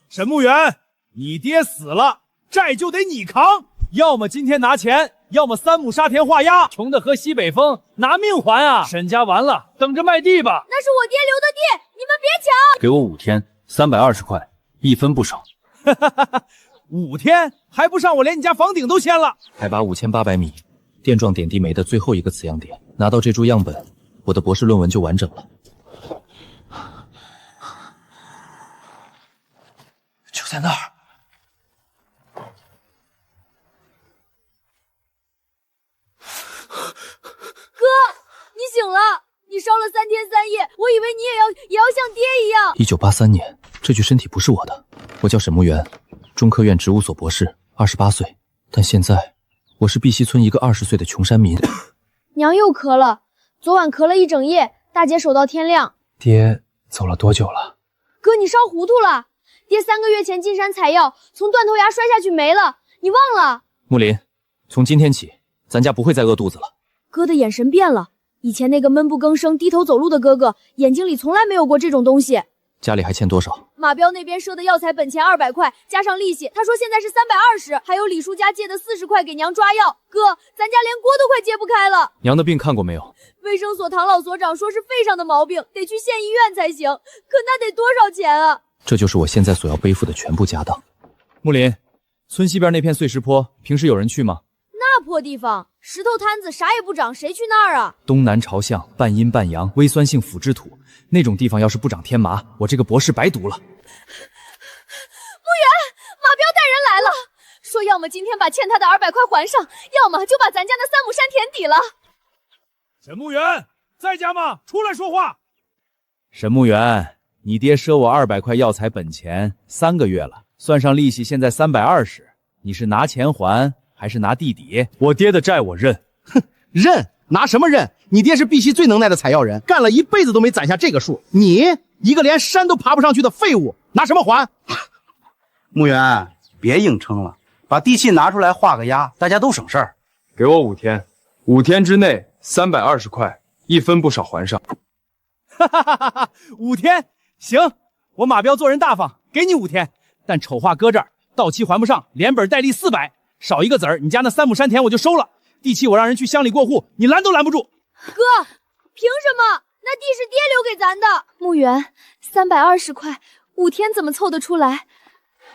沈木远，你爹死了，债就得你扛，要么今天拿钱，要么3亩沙田画押，穷的喝西北风，拿命还啊！沈家完了，等着卖地吧。那是我爹留的地，你们别抢！给我5天，320块，1分不少。5天还不上，我连你家房顶都掀了。海拔5800米，电状点地酶的最后一个磁样点，拿到这株样本，我的博士论文就完整了。就在那儿。哥，你醒了！你烧了3天3夜，我以为你也要像爹一样。1983年，这具身体不是我的，我叫沈木元，中科院植物所博士，28岁。但现在，我是碧溪村一个20岁的穷山民。娘又咳了，昨晚咳了一整夜，大姐守到天亮。爹走了多久了？哥，你烧糊涂了！爹3个月前进山采药，从断头崖摔下去没了，你忘了？木林，从今天起，咱家不会再饿肚子了。哥的眼神变了，以前那个闷不吭声、低头走路的哥哥，眼睛里从来没有过这种东西。家里还欠多少？马彪那边赊的药材本钱200块，加上利息，他说现在是320，还有李叔家借的40块给娘抓药。哥，咱家连锅都快揭不开了。娘的病看过没有？卫生所唐老所长说是肺上的毛病，得去县医院才行，可那得多少钱啊？这就是我现在所要背负的全部家当。木林，村西边那片碎石坡，平时有人去吗？那破地方，石头滩子，啥也不长，谁去那儿啊？东南朝向，半阴半阳，微酸性腐殖土，那种地方要是不长天麻，我这个博士白读了。木元，马彪带人来了，说要么今天把欠他的200块还上，要么就把咱家那3亩山田抵了。沈木元，在家吗？出来说话。沈木元，你爹赊我200块药材本钱3个月了，算上利息，现在320，你是拿钱还？还是拿地抵？我爹的债我认。哼，认？拿什么认？你爹是碧溪最能耐的采药人，干了一辈子都没攒下这个数。你一个连山都爬不上去的废物，拿什么还？木元，别硬撑了，把地契拿出来画个押，大家都省事儿。给我5天，5天之内320块，1分不少还上。5天行，我马彪做人大方，给你5天，但丑话搁这儿，到期还不上，连本带利400。少一个子儿，你家那3亩山田我就收了，地契我让人去乡里过户，你拦都拦不住。哥，凭什么？那地是爹留给咱的。木元，320块，5天怎么凑得出来？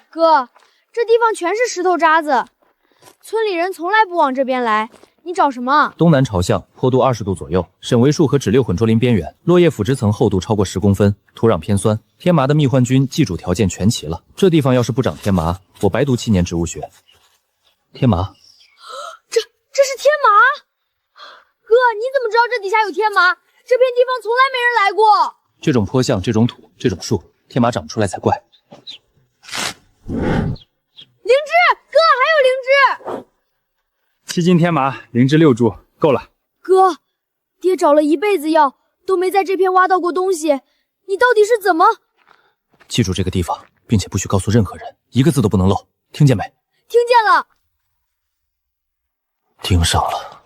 哥，这地方全是石头渣子，村里人从来不往这边来，你找什么？东南朝向，坡度20度左右，沈维树和酯六混浊林边缘，落叶腐殖层厚度超过10公分，土壤偏酸，天麻的蜜獾菌寄主条件全齐了。这地方要是不长天麻，我白读7年植物学。天麻，这是天麻？哥，你怎么知道这底下有天麻？这片地方从来没人来过。这种坡向，这种土，这种树，天麻长不出来才怪。灵芝，哥，还有灵芝。7斤天麻，灵芝6株，够了。哥，爹找了一辈子药，都没在这片挖到过东西，你到底是怎么？记住这个地方，并且不许告诉任何人，一个字都不能漏，听见没？听见了。盯上了。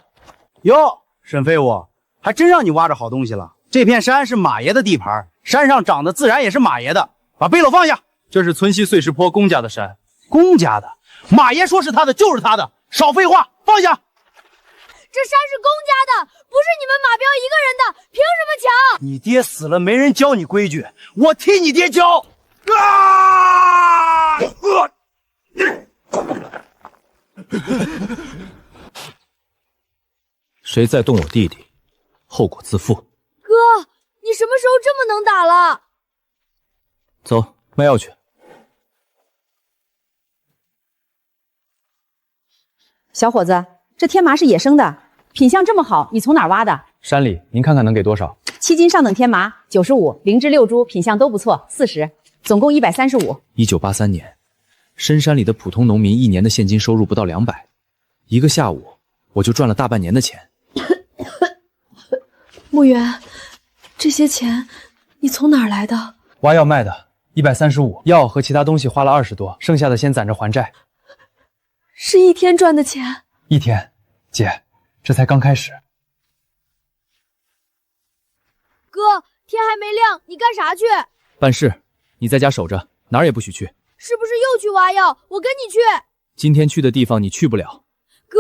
哟，沈废物，还真让你挖着好东西了。这片山是马爷的地盘，山上长的自然也是马爷的。把背篓放下。这是村西碎石坡公家的山。公家的？马爷说是他的就是他的，少废话，放下。这山是公家的，不是你们马彪一个人的，凭什么抢？你爹死了，没人教你规矩，我替你爹教。啊！谁再动我弟弟，后果自负。哥，你什么时候这么能打了？走，卖药去。小伙子，这天麻是野生的，品相这么好，你从哪儿挖的？山里，您看看能给多少？7斤上等天麻95，灵芝6株，品相都不错，40，总共135。1983年，深山里的普通农民1年的现金收入不到200，一个下午我就赚了大半年的钱。木元，这些钱你从哪儿来的？挖药卖的，135，药和其他东西花了20多，剩下的先攒着还债。是一天赚的钱？1天，姐，这才刚开始。哥，天还没亮，你干啥去？办事，你在家守着，哪儿也不许去。是不是又去挖药？我跟你去。今天去的地方你去不了。哥，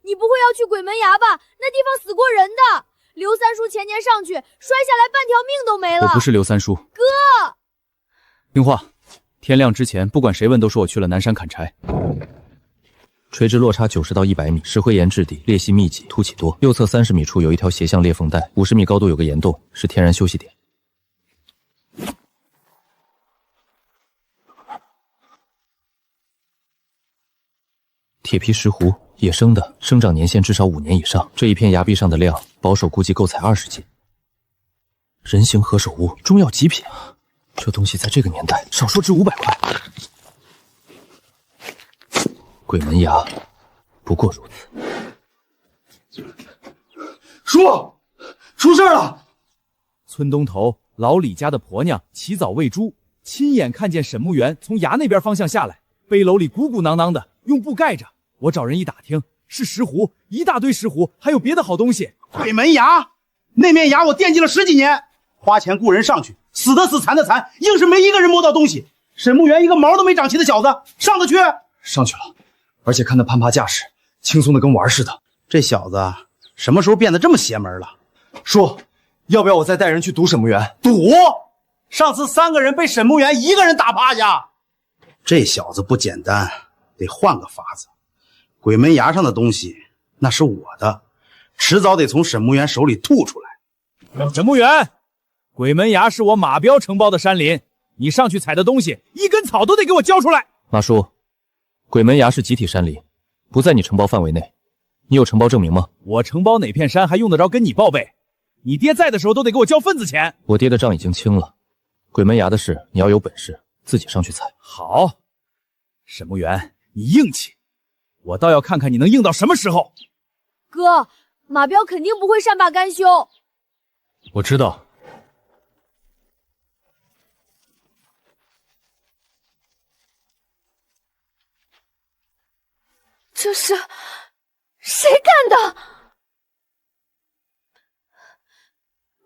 你不会要去鬼门崖吧？那地方死过人的。刘三叔前年上去摔下来，半条命都没了。我不是刘三叔。哥，听话，天亮之前，不管谁问都说我去了南山砍柴。垂直落差90到100米，石灰岩质地，裂隙密集，凸起多。右侧30米处有一条斜向裂缝带，50米高度有个岩洞，是天然休息点。铁皮石斛，野生的，生长年限至少5年以上。这一片崖壁上的量，保守估计够采20斤。人形何首乌，中药极品。这东西在这个年代，少说值500块。鬼门崖，不过如此。叔，出事了！村东头老李家的婆娘起早喂猪，亲眼看见沈墓园从崖那边方向下来，背篓里鼓鼓囊囊的，用布盖着。我找人一打听，是石斛，一大堆石斛，还有别的好东西。鬼门崖，那面崖我惦记了10几年，花钱雇人上去，死的死，残的残，硬是没一个人摸到东西。沈墓园一个毛都没长齐的小子上得去？上去了，而且看他攀爬架势，轻松的跟玩似的。这小子什么时候变得这么邪门了？叔，要不要我再带人去堵沈墓园？赌？上次3个人被沈墓园1个人打趴下。这小子不简单，得换个法子。鬼门崖上的东西那是我的，迟早得从沈墓园手里吐出来。沈墓园，鬼门崖是我马彪承包的山林，你上去采的东西，一根草都得给我交出来。马叔，鬼门崖是集体山林，不在你承包范围内。你有承包证明吗？我承包哪片山还用得着跟你报备？你爹在的时候都得给我交份子钱。我爹的账已经清了，鬼门崖的事你要有本事自己上去采。好，沈墓园，你硬气，我倒要看看你能硬到什么时候。哥，马彪肯定不会善罢甘休。我知道。这是谁干的？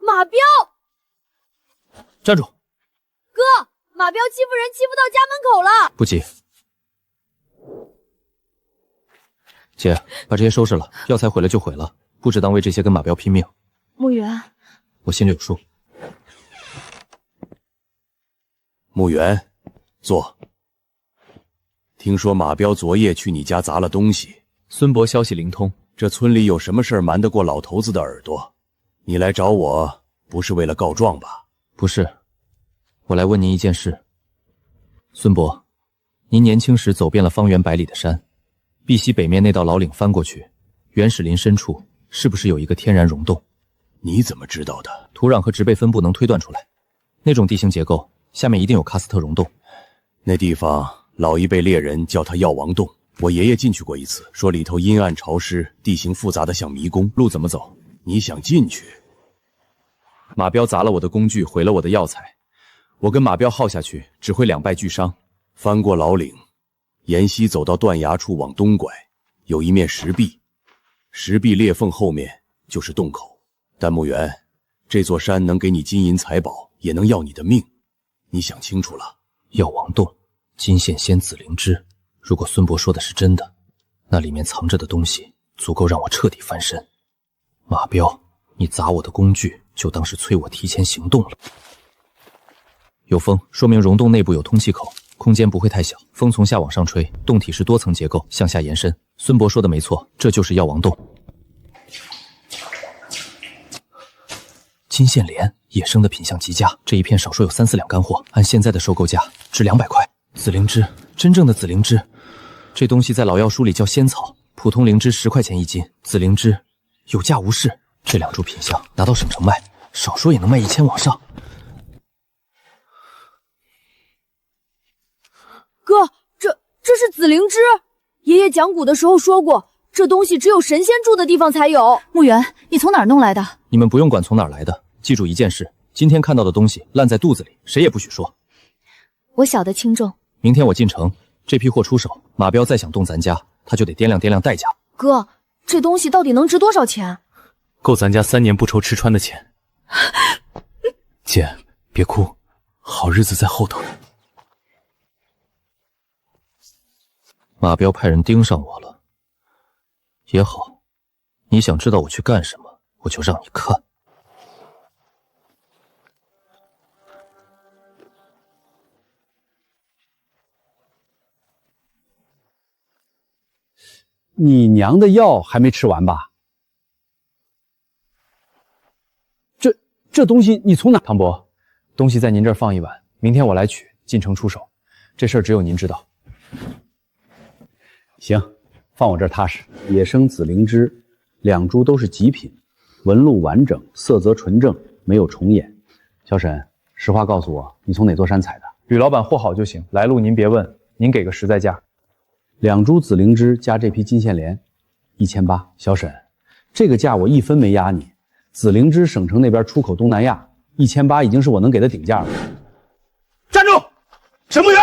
马彪！站住！哥，马彪欺负人欺负到家门口了。不急。姐，把这些收拾了，药材毁了就毁了，不值当为这些跟马彪拼命。墓园，我心里有数。墓园，坐。听说马彪昨夜去你家砸了东西，孙伯消息灵通，这村里有什么事瞒得过老头子的耳朵？你来找我不是为了告状吧？不是，我来问您一件事。孙伯，您年轻时走遍了方圆100里的山，碧溪北面那道老岭翻过去，原始林深处是不是有一个天然溶洞？你怎么知道的？土壤和植被分布能推断出来，那种地形结构下面一定有喀斯特溶洞。那地方老一辈猎人叫它药王洞，我爷爷进去过一次，说里头阴暗潮湿，地形复杂的像迷宫。路怎么走？你想进去？马彪砸了我的工具，毁了我的药材，我跟马彪耗下去，只会2败俱伤。翻过老岭，沿溪走到断崖处往东拐，有一面石壁，石壁裂缝后面就是洞口。但墓园，这座山能给你金银财宝，也能要你的命，你想清楚了？药王洞，金线仙子灵芝，如果孙伯说的是真的，那里面藏着的东西足够让我彻底翻身。马彪，你砸我的工具，就当是催我提前行动了。有风，说明溶洞内部有通气口，空间不会太小，风从下往上吹，洞体是多层结构，向下延伸。孙伯说的没错，这就是药王洞。金线莲，野生的品相极佳，这一片少说有3、4两干货，按现在的收购价值200块。紫灵芝，真正的紫灵芝，这东西在老药书里叫仙草，普通灵芝10块钱一斤，紫灵芝有价无市。这2株品相拿到省城卖，少说也能卖1000往上。哥，这是紫灵芝，爷爷讲古的时候说过，这东西只有神仙住的地方才有。墓园，你从哪儿弄来的？你们不用管从哪儿来的，记住一件事，今天看到的东西烂在肚子里，谁也不许说。我晓得轻重。明天我进城，这批货出手，马彪再想动咱家，他就得掂量掂量代价。哥，这东西到底能值多少钱？够咱家3年不愁吃穿的钱。姐，别哭，好日子在后头。马彪派人盯上我了。也好，你想知道我去干什么，我就让你看。你娘的药还没吃完吧？这东西你从哪？唐伯，东西在您这儿放一晚，明天我来取，进城出手。这事儿只有您知道。行，放我这儿踏实。野生紫灵芝，2株都是极品，纹路完整，色泽纯正，没有重眼。小沈，实话告诉我，你从哪座山采的？吕老板货好就行，来路您别问，您给个实在价。2株紫灵芝加这批金线莲，1800。小沈，这个价我1分没压你。紫灵芝省城那边出口东南亚，1800已经是我能给的顶价了。站住！沈慕远，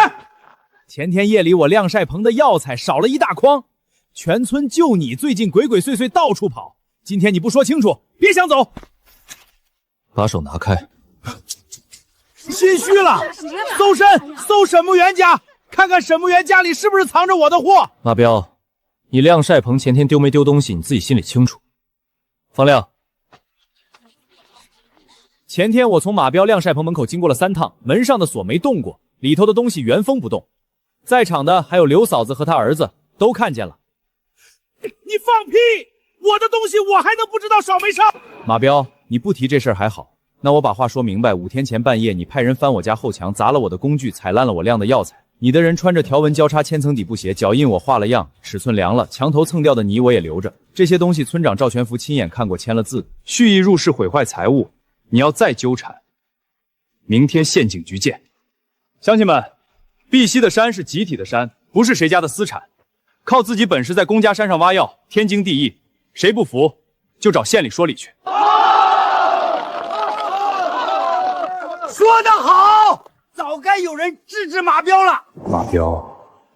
前天夜里我晾晒棚的药材少了一大筐，全村就你最近鬼鬼祟祟到处跑，今天你不说清楚，别想走！把手拿开！心虚了，搜身，搜沈慕远家，看看沈慕远家里是不是藏着我的货。马彪，你晾晒棚前天丢没丢东西，你自己心里清楚。方亮。前天我从马彪晾晒棚门口经过了3趟，门上的锁没动过，里头的东西原封不动。在场的还有刘嫂子和她儿子都看见了。你放屁！我的东西我还能不知道少没少？马彪，你不提这事儿还好，那我把话说明白。5天前半夜，你派人翻我家后墙，砸了我的工具，踩烂了我晾的药材。你的人穿着条纹交叉千层底布鞋，脚印我画了样，尺寸量了，墙头蹭掉的泥我也留着。这些东西村长赵全福亲眼看过，签了字，蓄意入室毁坏财物。你要再纠缠，明天县警局见。乡亲们，碧溪的山是集体的山，不是谁家的私产。靠自己本事在公家山上挖药，天经地义。谁不服，就找县里说理去。说得好，早该有人制止马彪了。马彪，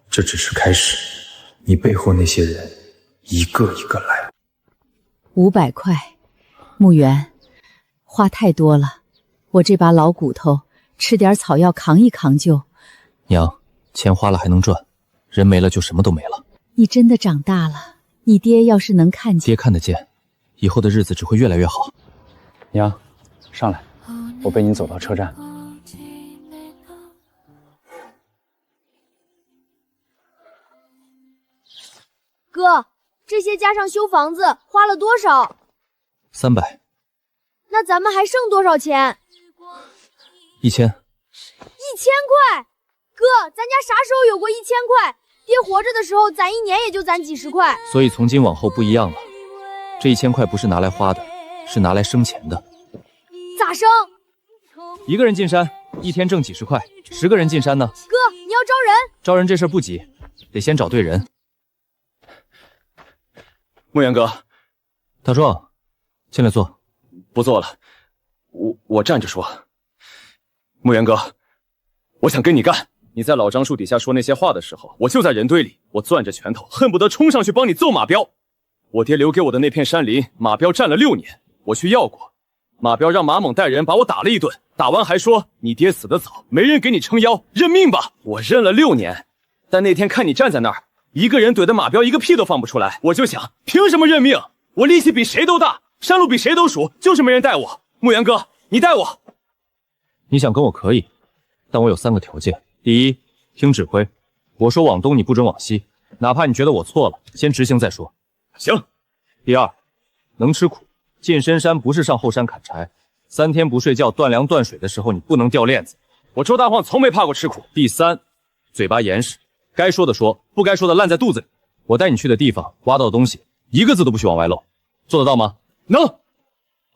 这只是开始，你背后那些人一个一个来。500块，墓园。话太多了，我这把老骨头，吃点草药扛一扛就。娘，钱花了还能赚，人没了就什么都没了。你真的长大了，你爹要是能看见，爹看得见，以后的日子只会越来越好。娘，上来，我背您走到车站。哥，这些加上修房子花了多少？300。那咱们还剩多少钱？1000。1000块？哥，咱家啥时候有过1000块？爹活着的时候攒1年也就攒几十块。所以从今往后不一样了，这1000块不是拿来花的，是拿来生钱的。咋生？1个人进山，1天挣几十块，10个人进山呢？哥，你要招人？招人这事不急，得先找对人。牧原哥，大壮，进来坐。不做了，我站着说。牧原哥，我想跟你干。你在老樟树底下说那些话的时候，我就在人堆里，我攥着拳头，恨不得冲上去帮你揍马彪。我爹留给我的那片山林，马彪占了6年，我去要过。马彪让马猛带人把我打了一顿，打完还说你爹死得早，没人给你撑腰，认命吧。我认了6年，但那天看你站在那儿，一个人怼的马彪一个屁都放不出来，我就想，凭什么认命？我力气比谁都大。山路比谁都熟，就是没人带我。牧原哥，你带我。你想跟我可以，但我有3个条件。第一，听指挥，我说往东你不准往西，哪怕你觉得我错了，先执行再说。行。第二，能吃苦，进深山不是上后山砍柴，3天不睡觉断粮断水的时候你不能掉链子。我周大晃从没怕过吃苦。第三，嘴巴严实，该说的说，不该说的烂在肚子里。我带你去的地方，挖到的东西，一个字都不许往外漏，做得到吗？能。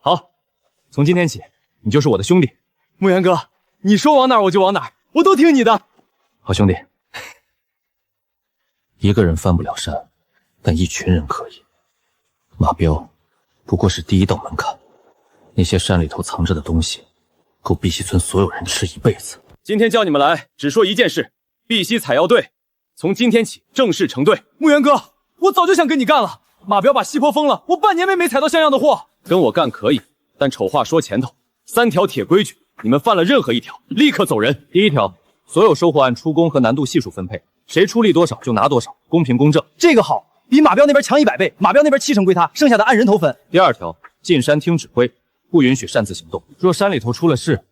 好，从今天起，你就是我的兄弟。牧原哥，你说往哪儿我就往哪儿，我都听你的。好兄弟。一个人翻不了山，但一群人可以。马彪不过是第1道门槛，那些山里头藏着的东西，够碧溪村所有人吃一辈子。今天叫你们来，只说一件事：碧溪采药队从今天起正式成队。牧原哥，我早就想跟你干了。马彪把西坡封了，我半年没采到像样的货。跟我干可以，但丑话说前头，3条铁规矩，你们犯了任何1条，立刻走人。第1条，所有收获按出工和难度系数分配，谁出力多少就拿多少，公平公正。这个好，比马彪那边强100倍。马彪那边7成归他，剩下的按人头分。第2条，进山听指挥，不允许擅自行动。若山里头出了事，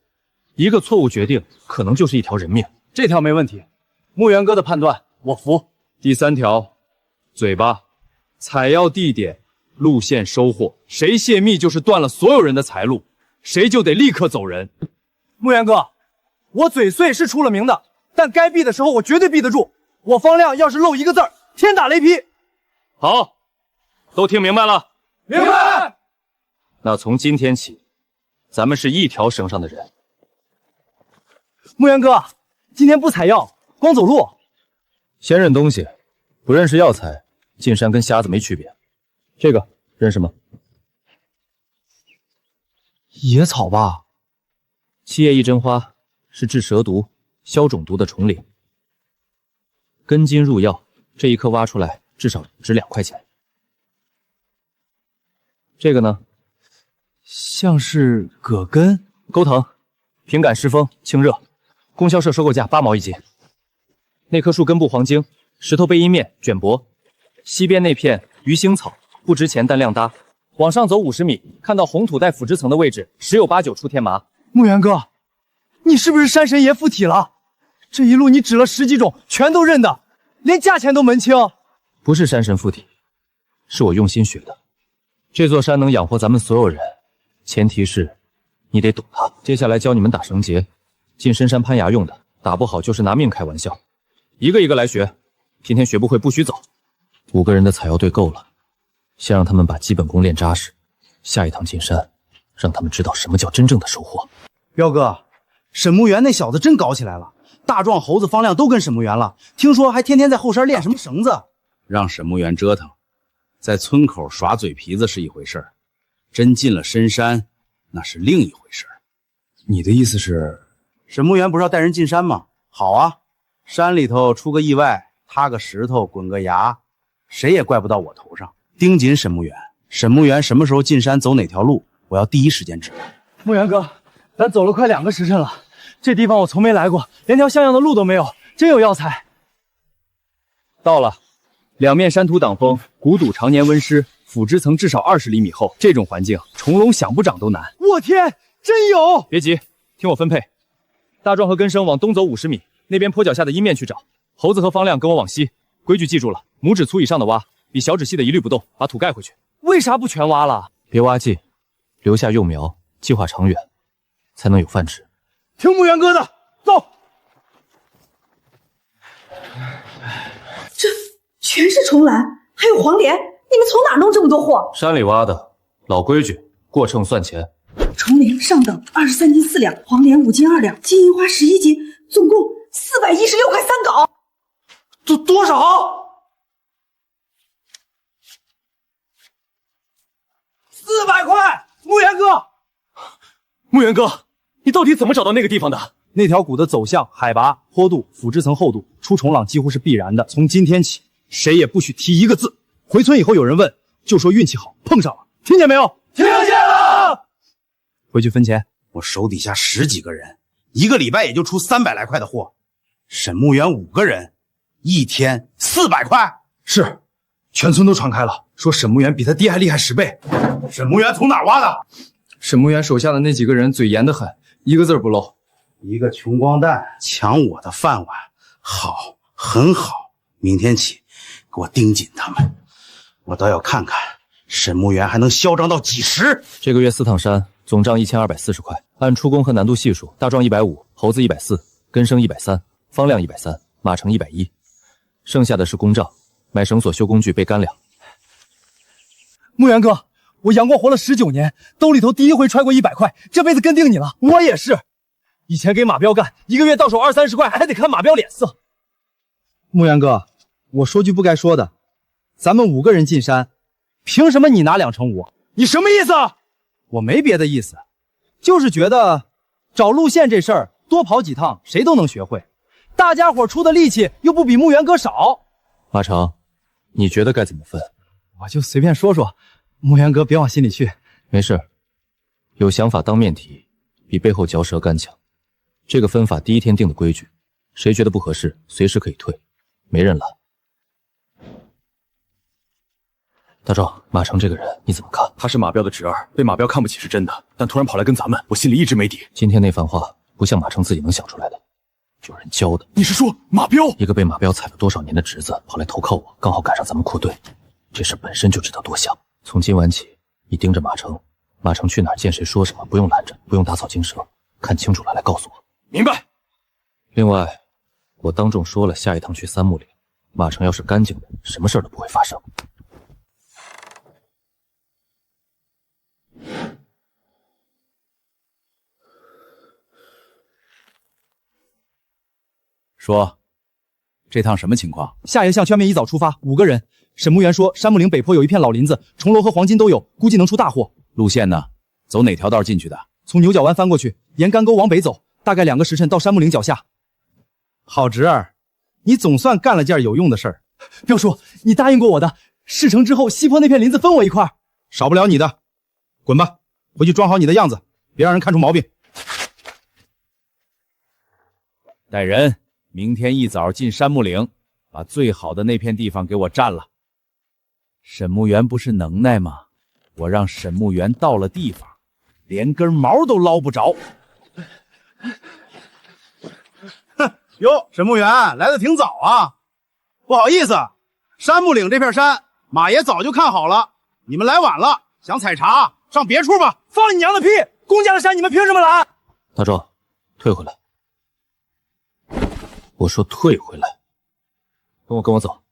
一个错误决定可能就是一条人命。这条没问题，木源哥的判断我服。第3条，嘴巴，采药地点、路线、收获，谁泄密就是断了所有人的财路，谁就得立刻走人。木源哥，我嘴碎是出了名的，但该避的时候我绝对避得住。我方亮要是漏一个字儿，天打雷劈。好，都听明白了？明白。那从今天起，咱们是一条绳上的人。木源哥，今天不采药，光走路。先认东西，不认识药材，进山跟瞎子没区别。这个认识吗？野草吧。七叶一针花是治蛇毒、消肿毒的虫灵，根茎入药，这一颗挖出来至少值2块钱。这个呢，像是葛根，钩藤，平感湿风，清热，供销社收购价8毛1斤。那棵树根部黄精，石头背阴面卷薄，西边那片鱼腥草不值钱但量大，往上走50米，看到红土带腐殖层的位置，十有8九出天麻。木源哥，你是不是山神爷附体了？这一路你指了10几种，全都认得，连价钱都门清。不是山神附体，是我用心学的。这座山能养活咱们所有人，前提是你得懂它。接下来教你们打绳结，进深山攀崖用的，打不好就是拿命开玩笑。一个一个来学，今天学不会不许走。5个人的采药队够了，先让他们把基本功练扎实，下一趟进山，让他们知道什么叫真正的收获。彪哥，沈木源那小子真搞起来了，大壮、猴子、方亮都跟沈木源了，听说还天天在后山练什么绳子。让沈木源折腾，在村口耍嘴皮子是一回事儿，真进了深山，那是另一回事儿。你的意思是，沈木源不是要带人进山吗？好啊，山里头出个意外，塌个石头，滚个崖，谁也怪不到我头上。盯紧沈木源，沈木源什么时候进山，走哪条路，我要第一时间知道。木源哥，咱走了快2个时辰了，这地方我从没来过，连条像样的路都没有，真有药材。到了，两面山土挡风，谷堵常年温湿，腐殖层至少20厘米厚，这种环境，虫龙想不长都难。我天，真有！别急，听我分配。大壮和根生往东走50米，那边坡脚下的阴面去找。猴子和方亮跟我往西。规矩记住了，拇指粗以上的挖，比小指细的一律不动，把土盖回去。为啥不全挖了？别挖尽，留下幼苗，计划长远，才能有饭吃。听木源哥的，走。这全是虫兰，还有黄连，你们从哪弄这么多货？山里挖的，老规矩，过秤算钱。虫莲上等23斤4两，黄连5斤2两，金银花11斤，总共416块3镐。多少？400块！木源哥，木源哥，你到底怎么找到那个地方的？那条谷的走向、海拔、坡度、腐殖层厚度，出虫浪几乎是必然的。从今天起，谁也不许提一个字。回村以后有人问，就说运气好碰上了，听见没有？听见了。回去分钱。我手底下10几个人，1个礼拜也就出300来块的货。沈木源5个人，1天400块。是，全村都传开了，说沈木源比他爹还厉害10倍。沈木源从哪儿挖的？沈木源手下的那几个人嘴严得很，一个字不漏。一个穷光蛋抢我的饭碗，好，很好。明天起，给我盯紧他们，我倒要看看沈木源还能嚣张到几时。这个月4趟山，总账1240块，按出工和难度系数，大壮150，猴子140，根生130，方亮130，马成110，剩下的是公账，买绳索、修工具、备干粮。木源哥，我阳光活了19年，兜里头第一回揣过100块，这辈子跟定你了。我也是，以前给马彪干，1个月到手20-30块，还得看马彪脸色。木源哥，我说句不该说的，咱们5个人进山，凭什么你拿2成5？你什么意思？我没别的意思，就是觉得找路线这事儿多跑几趟谁都能学会，大家伙出的力气又不比木源哥少。马成，你觉得该怎么分？我就随便说说，木源哥别往心里去。没事，有想法当面提，比背后嚼舌干强。这个分法第一天定的规矩，谁觉得不合适，随时可以退，没人拦。大壮，马成这个人你怎么看？他是马彪的侄儿，被马彪看不起是真的，但突然跑来跟咱们，我心里一直没底。今天那番话不像马成自己能想出来的，有人教的。你是说马彪？一个被马彪踩了多少年的侄子跑来投靠我，刚好赶上咱们扩队，这事本身就值得多想。从今晚起，你盯着马成，马成去哪儿见谁说什么，不用拦着，不用打草惊蛇，看清楚了来告诉我。明白。另外，我当众说了，下一趟去三木岭，马成要是干净的，什么事儿都不会发生。说，这趟什么情况？夏爷向圈面一早出发，5个人。沈木原说，山木岭北坡有一片老林子，重楼和黄金都有，估计能出大货。路线呢？走哪条道进去的？从牛角湾翻过去，沿干沟往北走，大概2个时辰到山木岭脚下。好侄儿，你总算干了件有用的事儿。彪叔，你答应过我的，事成之后西坡那片林子分我一块。少不了你的，滚吧，回去装好你的样子，别让人看出毛病。带人，明天一早进山木岭，把最好的那片地方给我占了。沈木原不是能耐吗？我让沈木原到了地方，连根毛都捞不着。哼，哟，沈木原来得挺早啊。不好意思，山木岭这片山，马爷早就看好了，你们来晚了，想采茶上别处吧。放你娘的屁！公家的山你们凭什么拦？大壮，退回来。我说退回来，跟我走。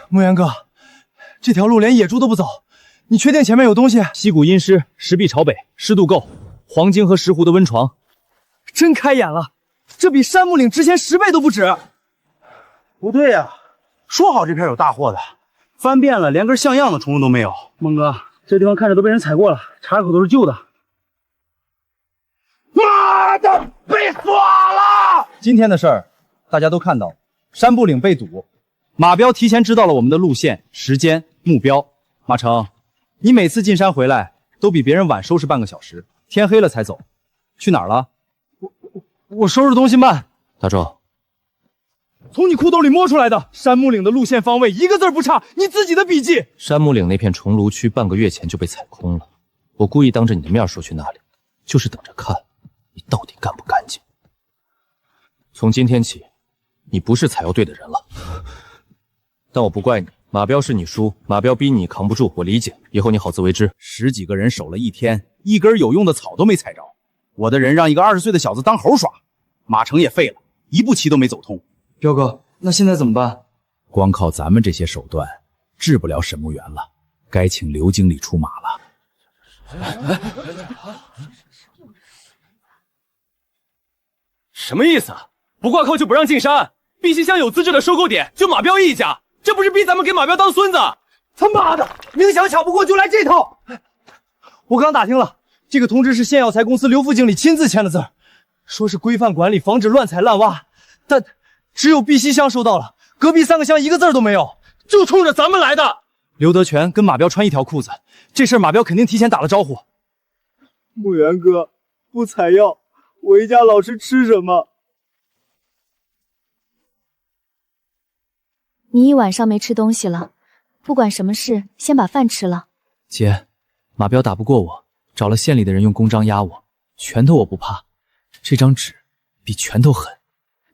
木原哥，这条路连野猪都不走，你确定前面有东西？溪谷阴湿，石壁朝北，湿度够，黄金和石斛的温床，真开眼了，这比山木岭值钱10倍都不止。不对呀，说好这片有大货的，翻遍了连根像样的虫子都没有。孟哥，这地方看着都被人踩过了，茶口都是旧的。妈的，被锁了！今天的事儿大家都看到了，山部岭被堵，马彪提前知道了我们的路线、时间、目标。马成，你每次进山回来都比别人晚收拾半个小时，天黑了才走，去哪儿了？我收拾东西慢。大壮，从你裤兜里摸出来的山木岭的路线方位一个字不差，你自己的笔记。山木岭那片重炉区半个月前就被踩空了，我故意当着你的面说去那里，就是等着看你到底干不干净。从今天起，你不是采药队的人了。但我不怪你，马彪是你叔，马彪逼你扛不住，我理解，以后你好自为之。 10几个人守了一天，一根有用的草都没踩着，我的人让一个20岁的小子当猴耍，马成也废了，一步棋都没走通。彪哥，那现在怎么办？光靠咱们这些手段，治不了沈木原了，该请刘经理出马了。什么意思？不挂靠就不让进山？碧溪乡有资质的收购点就马彪一家，这不是逼咱们给马彪当孙子？他妈的，明想抢不过就来这套！我刚打听了，这个通知是县药材公司刘副经理亲自签的字，说是规范管理，防止乱采滥挖，但只有碧溪乡收到了，隔壁3个乡一个字都没有，就冲着咱们来的。刘德全跟马彪穿一条裤子，这事马彪肯定提前打了招呼。木原哥，不采药，我一家老吃吃什么？你一晚上没吃东西了，不管什么事，先把饭吃了。姐，马彪打不过我，找了县里的人用公章压我，拳头我不怕，这张纸比拳头狠。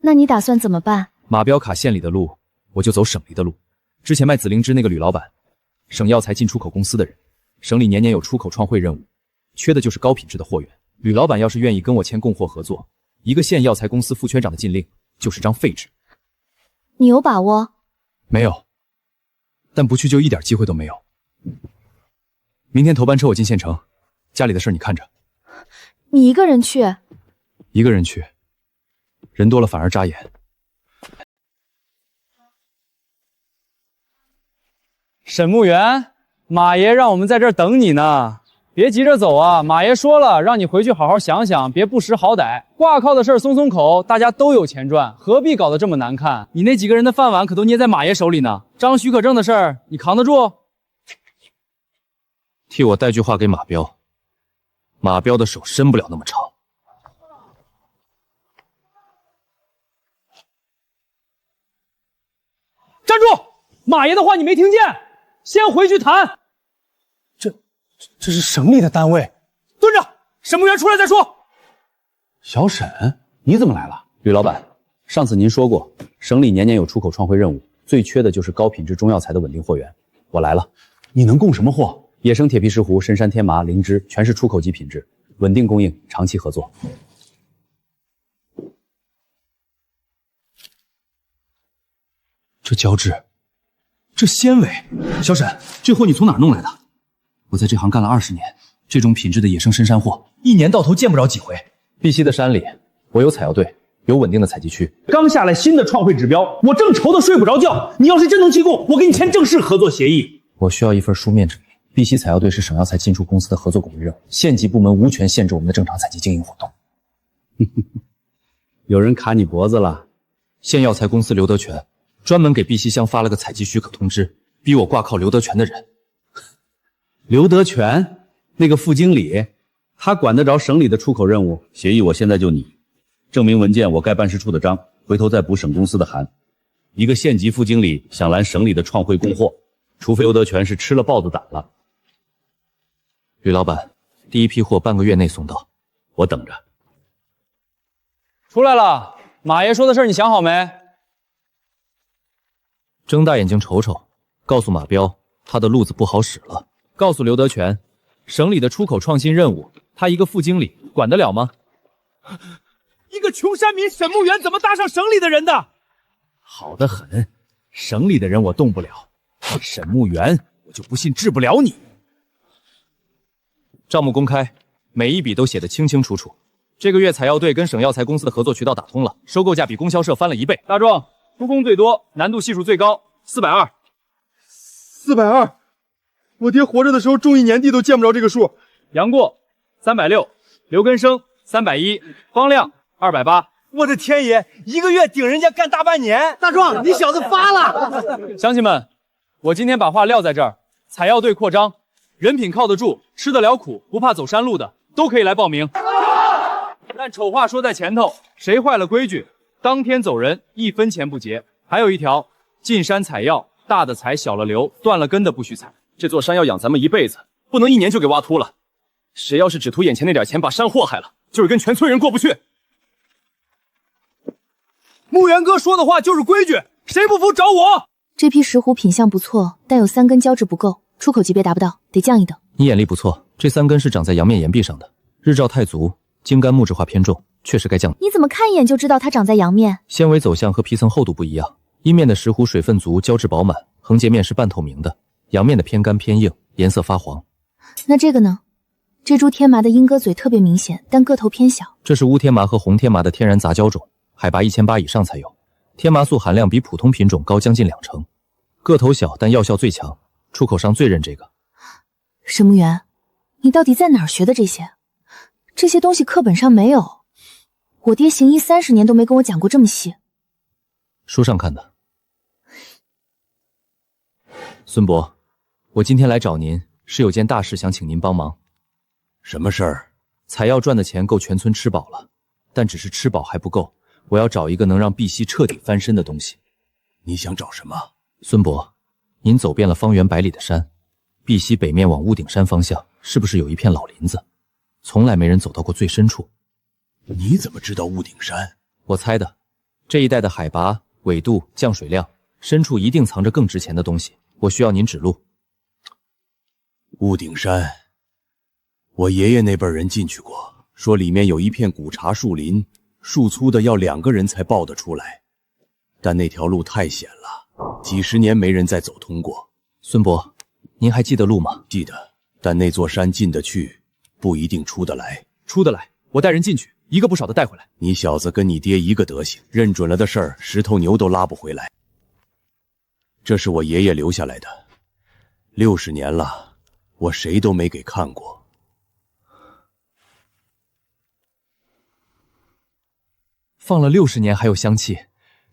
那你打算怎么办？马彪卡县里的路，我就走省里的路。之前卖紫灵芝那个吕老板，省药材进出口公司的人，省里年年有出口创汇任务，缺的就是高品质的货源。吕老板要是愿意跟我签供货合作，一个县药材公司副圈长的禁令就是张废纸。你有把握？没有，但不去就一点机会都没有。明天头班车我进县城，家里的事你看着。你一个人去？一个人去，人多了反而扎眼。沈木原，马爷让我们在这儿等你呢，别急着走啊！马爷说了，让你回去好好想想，别不识好歹。挂靠的事儿松松口，大家都有钱赚，何必搞得这么难看？你那几个人的饭碗可都捏在马爷手里呢。张许可证的事儿，你扛得住？替我带句话给马彪，马彪的手伸不了那么长。站住！马爷的话你没听见？先回去谈。这是省里的单位。蹲着，审目员出来再说。小沈，你怎么来了？吕老板，上次您说过，省里年年有出口创汇任务，最缺的就是高品质中药材的稳定货源。我来了。你能供什么货？野生铁皮石斛、深山天麻、灵芝，全是出口级品质，稳定供应，长期合作。这胶质，这纤维，小沈，这货你从哪儿弄来的？我在这行干了20年，这种品质的野生深山货，一年到头见不着几回。碧溪的山里，我有采药队，有稳定的采集区。刚下来新的创汇指标，我正愁得睡不着觉。你要是真能提供，我给你签正式合作协议。我需要一份书面证明。碧溪采药队是省药材进出公司的合作公益任务，县级部门无权限制我们的正常采集经营活动。有人卡你脖子了？县药材公司刘德全专门给碧溪乡发了个采集许可通知，逼我挂靠刘德全的人。刘德全，那个副经理，他管得着省里的出口任务？协议我现在就拟，证明文件我盖办事处的章，回头再补省公司的函。一个县级副经理想拦省里的创汇供货，除非刘德全是吃了豹子胆了。吕老板，第一批货半个月内送到，我等着。出来了，马爷说的事你想好没？睁大眼睛瞅瞅，告诉马彪，他的路子不好使了。告诉刘德全，省里的出口创新任务，他一个副经理管得了吗？一个穷山民审目员怎么搭上省里的人的？好得很，省里的人我动不了，审目员我就不信治不了你。账目公开，每一笔都写得清清楚楚。这个月采药队跟省药材公司的合作渠道打通了，收购价比供销社翻了1倍。大壮，出工最多，难度系数最高，420。420，我爹活着的时候种1年地都见不着这个数。杨过360，刘根生310，方亮280。我的天爷，一个月顶人家干大半年！大壮，你小子发了！乡亲们，我今天把话撂在这儿，采药队扩张，人品靠得住，吃得了苦，不怕走山路的都可以来报名。但丑话说在前头，谁坏了规矩，当天走人，1分钱不结。还有一条，进山采药，大的采，小了留，断了根的不许采。这座山要养咱们一辈子，不能1年就给挖秃了。谁要是只图眼前那点钱，把山祸害了，就是跟全村人过不去。牧原哥说的话就是规矩，谁不服找我。这批石斛品相不错，但有3根胶质不够，出口级别达不到，得降一等。你眼力不错，这3根是长在阳面岩壁上的，日照太足，茎干木质化偏重，确实该降。你怎么看一眼就知道它长在阳面？纤维走向和皮层厚度不一样，阴面的石斛水分足，胶质饱满，横截面是半透明的，阳面的偏干偏硬，颜色发黄。那这个呢？这株天麻的鹰鸽嘴特别明显，但个头偏小。这是乌天麻和红天麻的天然杂交种，海拔1800以上才有，天麻素含量比普通品种高将近2成，个头小但药效最强，出口商最认这个。沈木源，你到底在哪儿学的这些？这些东西课本上没有，我爹行医30年都没跟我讲过这么细。书上看的。孙伯，我今天来找您是有件大事想请您帮忙。什么事儿？采药赚的钱够全村吃饱了，但只是吃饱还不够，我要找一个能让碧溪彻底翻身的东西。你想找什么？孙伯，您走遍了方圆100里的山，碧溪北面往屋顶山方向，是不是有一片老林子？从来没人走到过最深处。你怎么知道屋顶山？我猜的。这一带的海拔、纬度、降水量，深处一定藏着更值钱的东西。我需要您指路。屋顶山，我爷爷那辈人进去过，说里面有一片古茶树林，树粗的要2个人才抱得出来，但那条路太险了，几10年没人再走通过。孙伯，您还记得路吗？记得，但那座山进得去，不一定出得来。出得来，我带人进去，一个不少的带回来。你小子跟你爹一个德行，认准了的事儿，石头牛都拉不回来。这是我爷爷留下来的，60年了，我谁都没给看过。放了60年还有香气，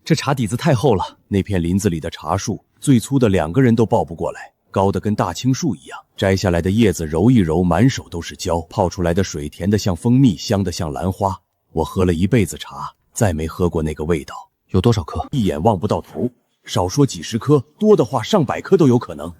这茶底子太厚了。那片林子里的茶树，最粗的2个人都抱不过来，高的跟大青树一样。摘下来的叶子揉一揉，满手都是胶，泡出来的水甜的像蜂蜜，香的像兰花。我喝了一辈子茶，再没喝过那个味道。有多少颗？一眼望不到头。少说几十颗，多的话上百颗都有可能。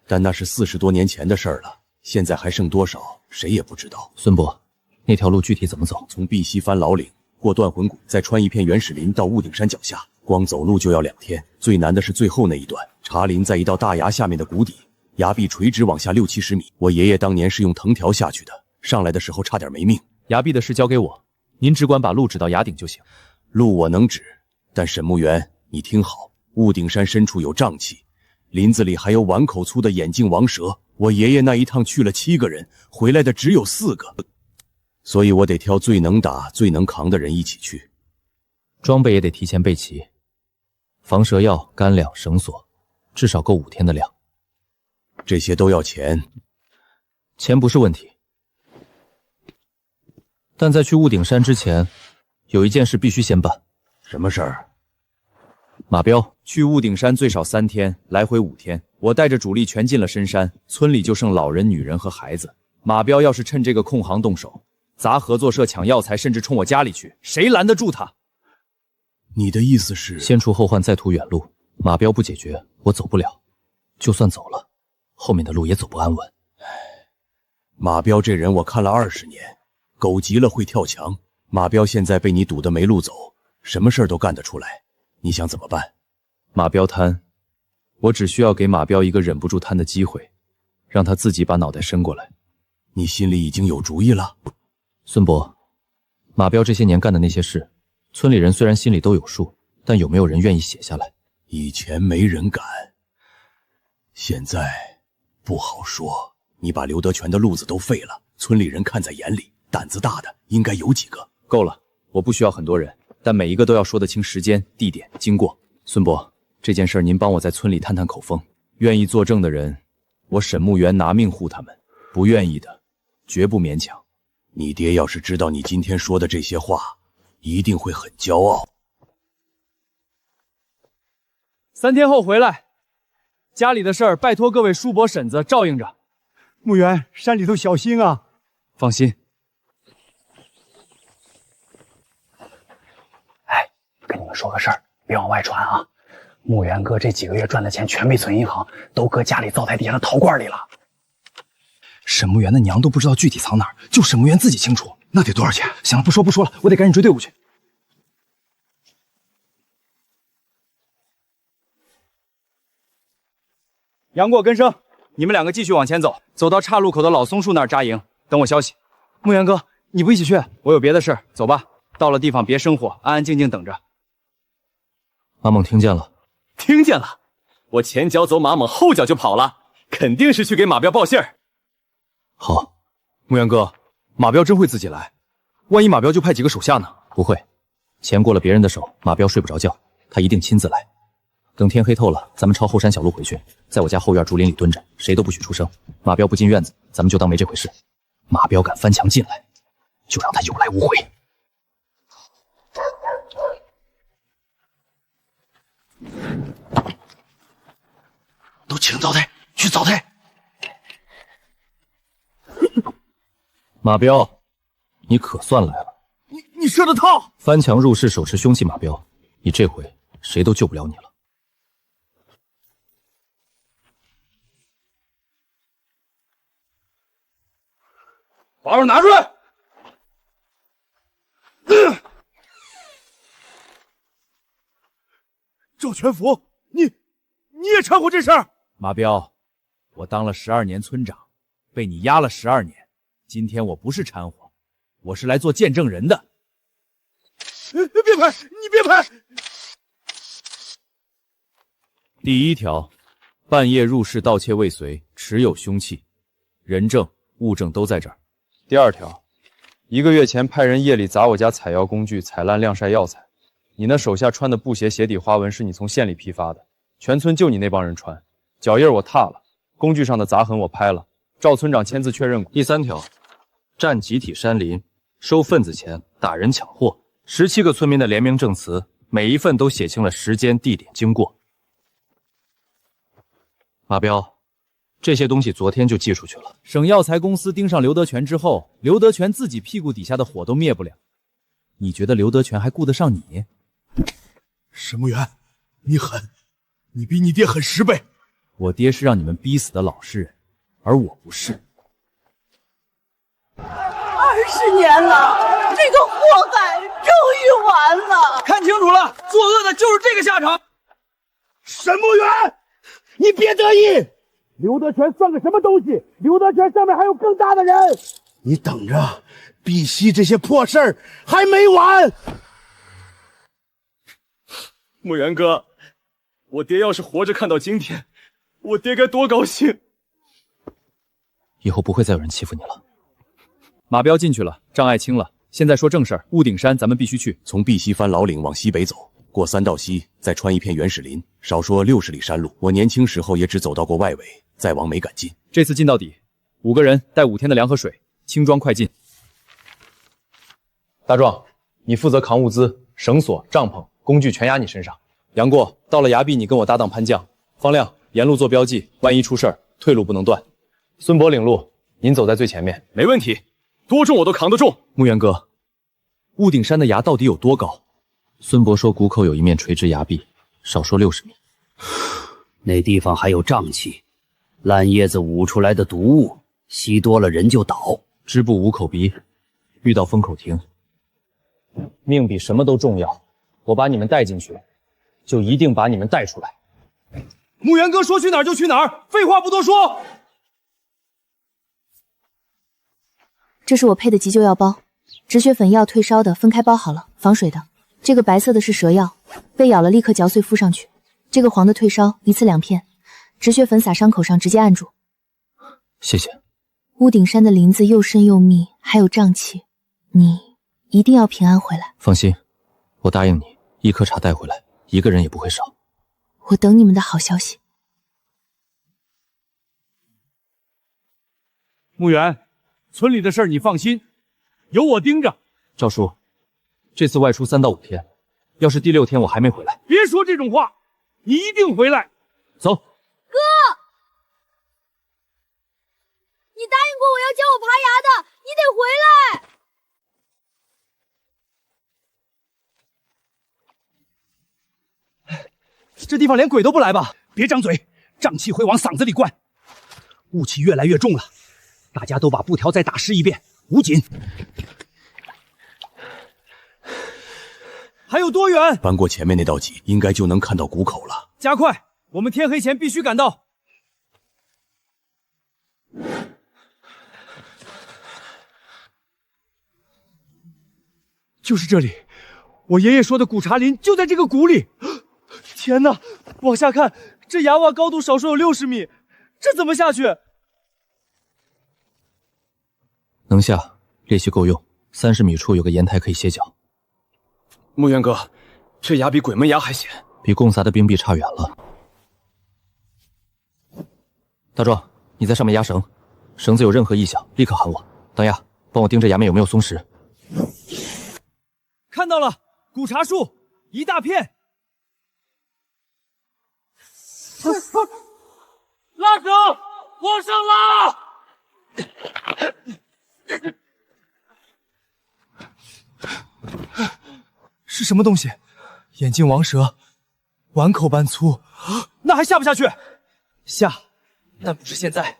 但那是40多年前的事儿了，现在还剩多少，谁也不知道。孙伯，那条路具体怎么走？从碧溪翻老岭，过断魂谷，再穿一片原始林到雾顶山脚下，光走路就要2天。最难的是最后那一段，茶林在一道大崖下面的谷底，崖壁垂直往下60-70米。我爷爷当年是用藤条下去的，上来的时候差点没命。崖壁的事交给我，您只管把路指到崖顶就行。路我能指，但沈墓园，你听好，雾顶山深处有瘴气，林子里还有碗口粗的眼镜王蛇。我爷爷那一趟去了7个人，回来的只有4个，所以我得挑最能打、最能扛的人一起去。装备也得提前备齐，防蛇药、干粮、绳索，至少够5天的量。这些都要钱，钱不是问题，但在去雾顶山之前，有一件事必须先办。什么事儿？马彪，去雾顶山最少3天，来回5天。我带着主力全进了深山，村里就剩老人、女人和孩子。马彪要是趁这个空行动手，砸合作社、抢药材，甚至冲我家里去，谁拦得住他？你的意思是先除后患，再图远路。马彪不解决，我走不了。就算走了，后面的路也走不安稳。马彪这人我看了20年，狗急了会跳墙。马彪现在被你堵得没路走，什么事儿都干得出来，你想怎么办？马彪贪，我只需要给马彪一个忍不住贪的机会，让他自己把脑袋伸过来。你心里已经有主意了？孙伯，马彪这些年干的那些事，村里人虽然心里都有数，但有没有人愿意写下来？以前没人敢，现在不好说。你把刘德全的路子都废了，村里人看在眼里，胆子大的应该有几个。够了，我不需要很多人，但每一个都要说得清时间、地点、经过。孙伯，这件事您帮我在村里探探口风，愿意作证的人，我沈墓园拿命护他们；不愿意的，绝不勉强。你爹要是知道你今天说的这些话，一定会很骄傲。3天后回来，家里的事儿拜托各位叔伯婶子照应着。墓园，山里头小心啊！放心。哎，跟你们说个事儿，别往外传啊！墓园哥这几个月赚的钱全没存银行，都搁家里灶台底下的陶罐里了。沈墓园的娘都不知道具体藏哪儿，就沈墓园自己清楚。那得多少钱？行了，不说了，我得赶紧追队伍去。杨过跟生，你们2个继续往前走，走到岔路口的老松树那儿扎营，等我消息。牧原哥，你不一起去？我有别的事，走吧。到了地方别生火，安安静静等着。马猛听见了？听见了。我前脚走马猛，后脚就跑了，肯定是去给马彪报信儿。好，牧原哥，马彪真会自己来？万一马彪就派几个手下呢？不会，钱过了别人的手，马彪睡不着觉，他一定亲自来。等天黑透了，咱们朝后山小路回去，在我家后院竹林里蹲着，谁都不许出声。马彪不进院子，咱们就当没这回事。马彪敢翻墙进来，就让他有来无回。都请灶台，去灶台。马彪，你可算来了。你设的套！翻墙入室，手持凶器，马彪，你这回谁都救不了你了。把手拿出来！赵全福，你也掺和这事儿？马彪，我当了12年村长，被你压了12年。今天我不是掺和，我是来做见证人的。别拍！你别拍！第1条，半夜入室盗窃未遂，持有凶器，人证、物证都在这儿。第2条，1个月前派人夜里砸我家采药工具，踩烂晾晒药材。你那手下穿的布鞋鞋底花纹是你从县里批发的，全村就你那帮人穿。脚印我踏了，工具上的砸痕我拍了，赵村长签字确认过。第3条，占集体山林，收份子钱，打人抢货，17个村民的联名证词，每一份都写清了时间、地点、经过。马彪，这些东西昨天就寄出去了。省药材公司盯上刘德全之后，刘德全自己屁股底下的火都灭不了。你觉得刘德全还顾得上你？沈墓园，你狠，你比你爹狠10倍。我爹是让你们逼死的老实人，而我不是。20年了，这个祸害终于完了。看清楚了，作恶的就是这个下场。沈慕远，你别得意，刘德全算个什么东西？刘德全上面还有更大的人，你等着，碧溪这些破事儿还没完。慕元哥，我爹要是活着看到今天，我爹该多高兴！以后不会再有人欺负你了。马彪进去了，障碍清了。现在说正事儿，雾顶山咱们必须去。从碧溪番老岭往西北走，过3道溪，再穿一片原始林，少说60里山路。我年轻时候也只走到过外围，再往没敢进。这次进到底，5个人带5天的粮和水，轻装快进。大壮，你负责扛物资，绳索、帐篷、工具全压你身上。杨过，到了崖壁你跟我搭档攀将。方亮，沿路做标记，万一出事儿，退路不能断。孙博领路，您走在最前面。没问题，多重我都扛得住。木元哥，雾顶山的崖到底有多高？孙博说谷口有一面垂直崖壁，少说60米。那地方还有瘴气，烂叶子捂出来的毒物，吸多了人就倒。织布捂口鼻，遇到风口停。命比什么都重要，我把你们带进去，就一定把你们带出来。木元哥说去哪儿就去哪儿，废话不多说。这是我配的急救药包，止血粉药、退烧的分开包好了，防水的。这个白色的是蛇药，被咬了立刻嚼碎敷上去。这个黄的退烧，一次2片，止血粉撒伤口上直接按住。谢谢。屋顶山的林子又深又密，还有瘴气，你一定要平安回来。放心，我答应你，1颗茶带回来，1个人也不会少。我等你们的好消息。木元，村里的事儿你放心，有我盯着。赵叔，这次外出3到5天，要是第6天我还没回来，别说这种话，你一定回来。走。哥，你答应过我要教我爬崖的，你得回来。这地方连鬼都不来吧？别张嘴，瘴气会往嗓子里灌。雾气越来越重了，大家都把布条再打湿一遍，捂紧。还有多远？翻过前面那道脊，应该就能看到谷口了。加快，我们天黑前必须赶到。就是这里，我爷爷说的古茶林就在这个谷里。天哪，往下看，这崖洼高度少说有60米，这怎么下去？能下，烈气够用。30米处有个岩台可以歇脚。木元哥，这崖比鬼门崖还险，比贡萨的冰壁差远了。大壮，你在上面压绳，绳子有任何异响，立刻喊我。当压，帮我盯着崖面有没有松石。看到了，古茶树一大片。拉绳，往上拉！是什么东西？眼镜王蛇，碗口般粗，那还下不下去？下，但不是现在。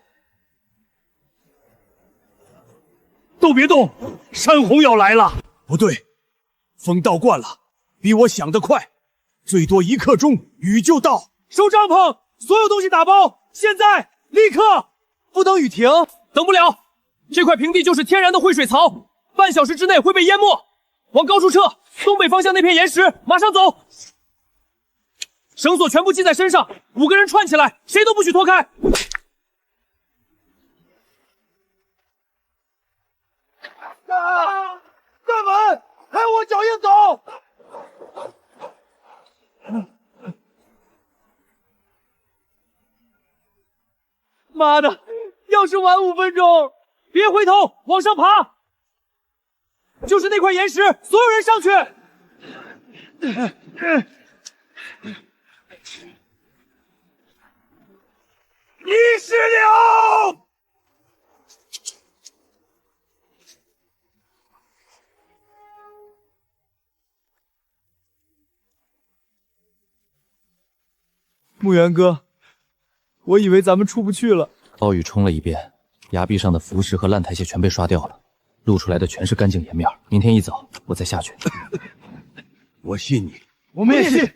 都别动，山洪要来了！不对，风倒惯了，比我想的快，最多1刻钟雨就到。收帐篷，所有东西打包，现在立刻！不等雨停，等不了。这块平地就是天然的汇水槽，半小时之内会被淹没。往高处撤，东北方向那片岩石，马上走。绳索全部系在身上，5个人串起来，谁都不许脱开。站稳，看我脚印走。妈的，要是晚5分钟，别回头，往上爬。就是那块岩石，所有人上去。泥石流！木源哥，我以为咱们出不去了。暴雨冲了一遍，崖壁上的浮石和烂苔屑全被刷掉了，露出来的全是干净岩面。明天一早我再下去。我信你，我们也信。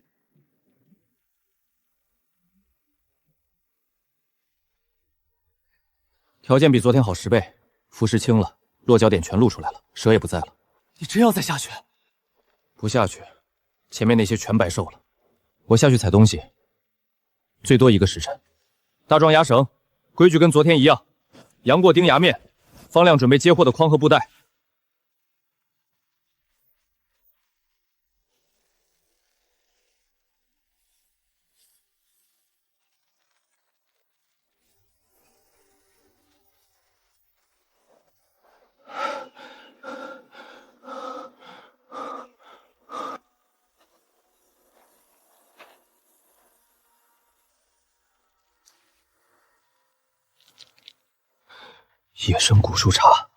条件比昨天好10倍，浮石清了，落脚点全露出来了，蛇也不在了。你真要再下去？不下去，前面那些全白受了。我下去采东西，最多1个时辰。大壮压绳，规矩跟昨天一样，杨过盯崖面，方亮准备接货的筐和布袋。野生古树茶，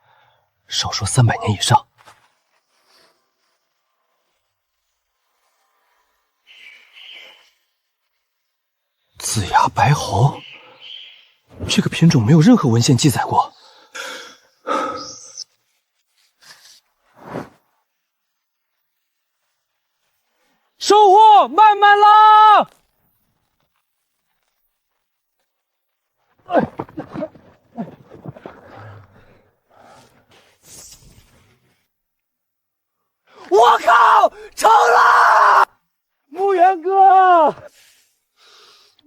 少说300年以上。紫牙白猴，这个品种没有任何文献记载过。收货慢慢拉。我靠，成了！木源哥，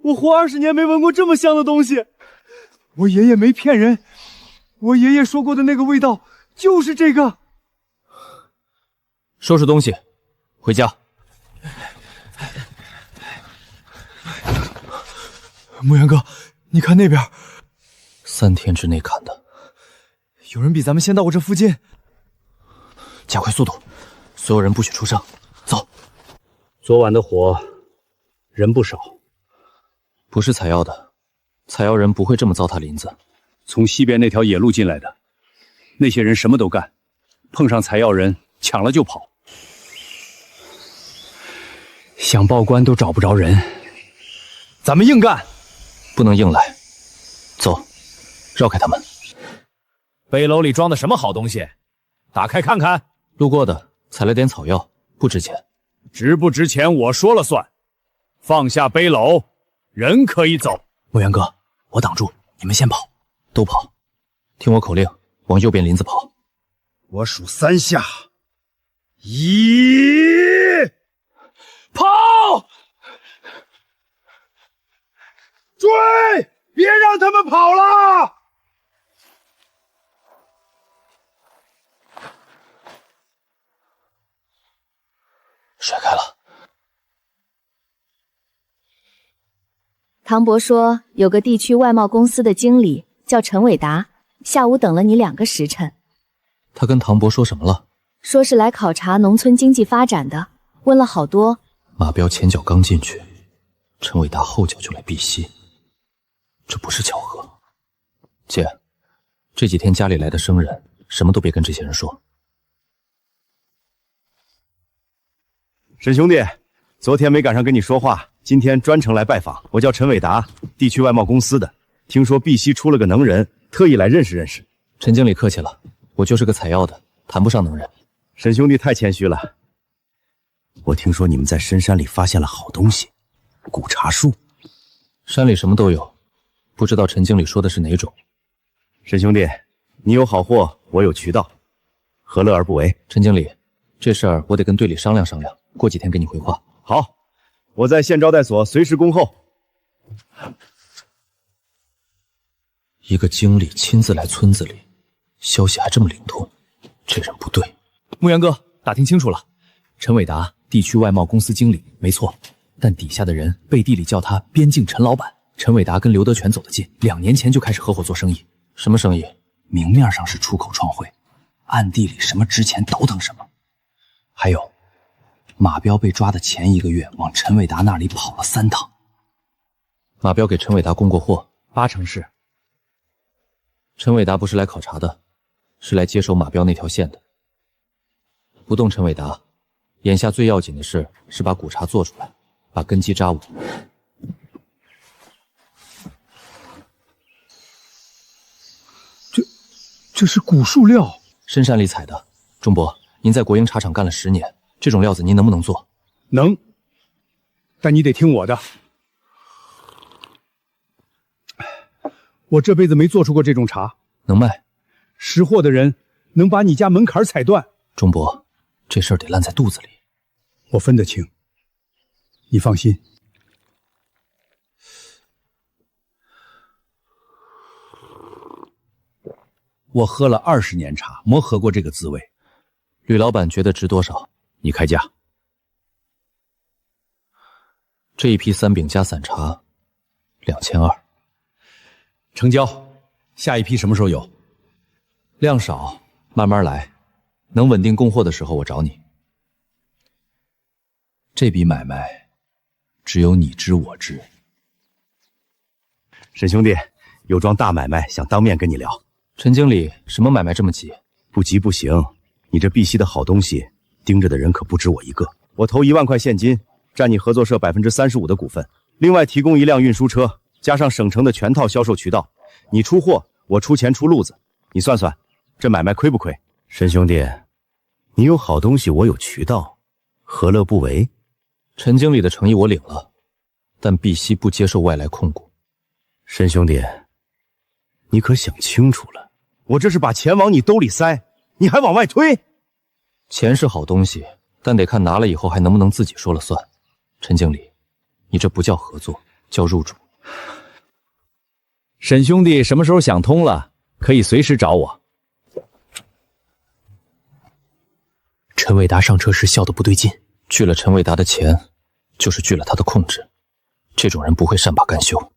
我活20年没闻过这么香的东西。我爷爷没骗人，我爷爷说过的那个味道就是这个。收拾东西，回家。木源哥，你看那边，3天之内砍的。有人比咱们先到我这附近。加快速度，所有人不许出声。走。昨晚的火，人不少。不是采药的，采药人不会这么糟蹋林子。从西边那条野路进来的，那些人什么都干，碰上采药人抢了就跑，想报官都找不着人。咱们硬干，不能硬来。走，绕开他们。背篓里装的什么好东西？打开看看。路过的，采了点草药，不值钱。值不值钱我说了算。放下背篓，人可以走。木源哥，我挡住，你们先跑。都跑，听我口令，往右边林子跑。我数3下，1，跑！追！别让他们跑了！甩开了。唐伯说有个地区外贸公司的经理叫陈伟达，下午等了你2个时辰。他跟唐伯说什么了？说是来考察农村经济发展的，问了好多。马彪前脚刚进去，陈伟达后脚就来避袭，这不是巧合。姐，这几天家里来的生人，什么都别跟这些人说。沈兄弟，昨天没赶上跟你说话，今天专程来拜访。我叫陈伟达，地区外贸公司的，听说碧溪出了个能人，特意来认识认识。陈经理客气了，我就是个采药的，谈不上能人。沈兄弟太谦虚了。我听说你们在深山里发现了好东西，古茶树。山里什么都有，不知道陈经理说的是哪种。沈兄弟，你有好货，我有渠道，何乐而不为？陈经理，这事儿我得跟队里商量商量，过几天给你回话。好，我在县招待所随时恭候。一个经理亲自来村子里，消息还这么灵通，这人不对。木源哥，打听清楚了，陈伟达地区外贸公司经理没错，但底下的人背地里叫他边境陈老板。陈伟达跟刘德全走得近，2年前就开始合伙做生意。什么生意？明面上是出口创汇，暗地里什么值钱倒腾什么。还有，马彪被抓的前1个月，往陈伟达那里跑了3趟。马彪给陈伟达供过货，8成是。陈伟达不是来考察的，是来接手马彪那条线的。不动陈伟达，眼下最要紧的事是把古茶做出来，把根基扎稳。这是古树料，深山里采的。钟伯，您在国营茶厂干了10年，这种料子您能不能做？能，但你得听我的。我这辈子没做出过这种茶，能卖。识货的人能把你家门槛踩断。钟伯，这事儿得烂在肚子里。我分得清，你放心。我喝了20年茶，磨合过这个滋味。吕老板觉得值多少？你开价。这一批3饼加散茶，2200。成交。下一批什么时候有？量少，慢慢来。能稳定供货的时候我找你。这笔买卖，只有你知我知。沈兄弟，有桩大买卖想当面跟你聊。陈经理，什么买卖这么急？不急不行，你这碧玺的好东西，盯着的人可不止我一个。我投1万块现金，占你合作社35%的股份，另外提供1辆运输车，加上省城的全套销售渠道，你出货，我出钱出路子。你算算，这买卖亏不亏？沈兄弟，你有好东西，我有渠道，何乐不为？陈经理的诚意我领了，但碧玺不接受外来控股。沈兄弟，你可想清楚了，我这是把钱往你兜里塞，你还往外推。钱是好东西，但得看拿了以后还能不能自己说了算。陈经理，你这不叫合作，叫入主。沈兄弟什么时候想通了，可以随时找我。陈伟达上车时笑得不对劲，拒了陈伟达的钱，就是拒了他的控制。这种人不会善罢甘休。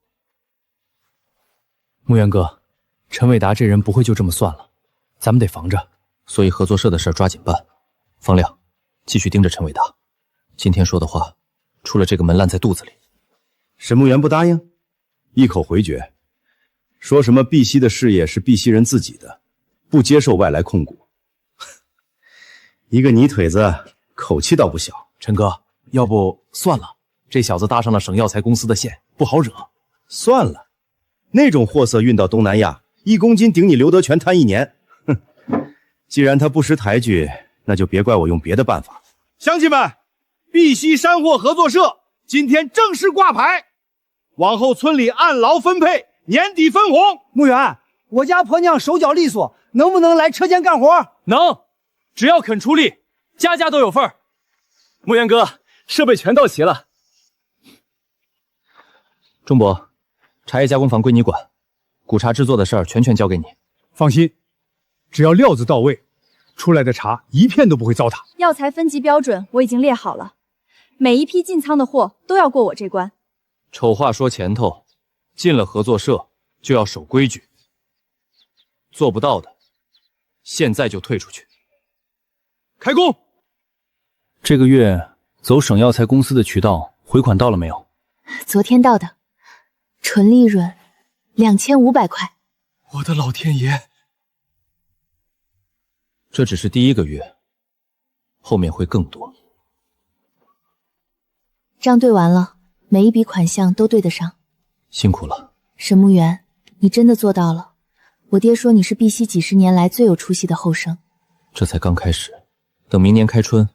木源哥，陈伟达这人不会就这么算了，咱们得防着。所以合作社的事抓紧办。方亮，继续盯着陈伟达。今天说的话，出了这个门烂在肚子里。沈木源不答应，一口回绝，说什么碧玺的事业是碧玺人自己的，不接受外来控股。一个泥腿子，口气倒不小。陈哥，要不算了，这小子搭上了省药材公司的线，不好惹。算了，那种货色运到东南亚，1公斤顶你刘德全摊1年。哼，既然他不识抬举，那就别怪我用别的办法。乡亲们，碧玺山货合作社今天正式挂牌，往后村里按劳分配，年底分红。木源，我家婆娘手脚利索，能不能来车间干活？能，只要肯出力，家家都有份儿。木源哥，设备全到齐了。钟伯，茶叶加工房归你管，古茶制作的事儿全权交给你。放心，只要料子到位，出来的茶一片都不会糟蹋。药材分级标准我已经列好了，每一批进仓的货都要过我这关。丑话说前头，进了合作社就要守规矩，做不到的，现在就退出去。开工！这个月走省药材公司的渠道回款到了没有？昨天到的，纯利润2500块。我的老天爷！这只是第1个月，后面会更多。账对完了，每一笔款项都对得上。辛苦了，沈木源，你真的做到了。我爹说你是碧玺几10年来最有出息的后生。这才刚开始，等明年开春，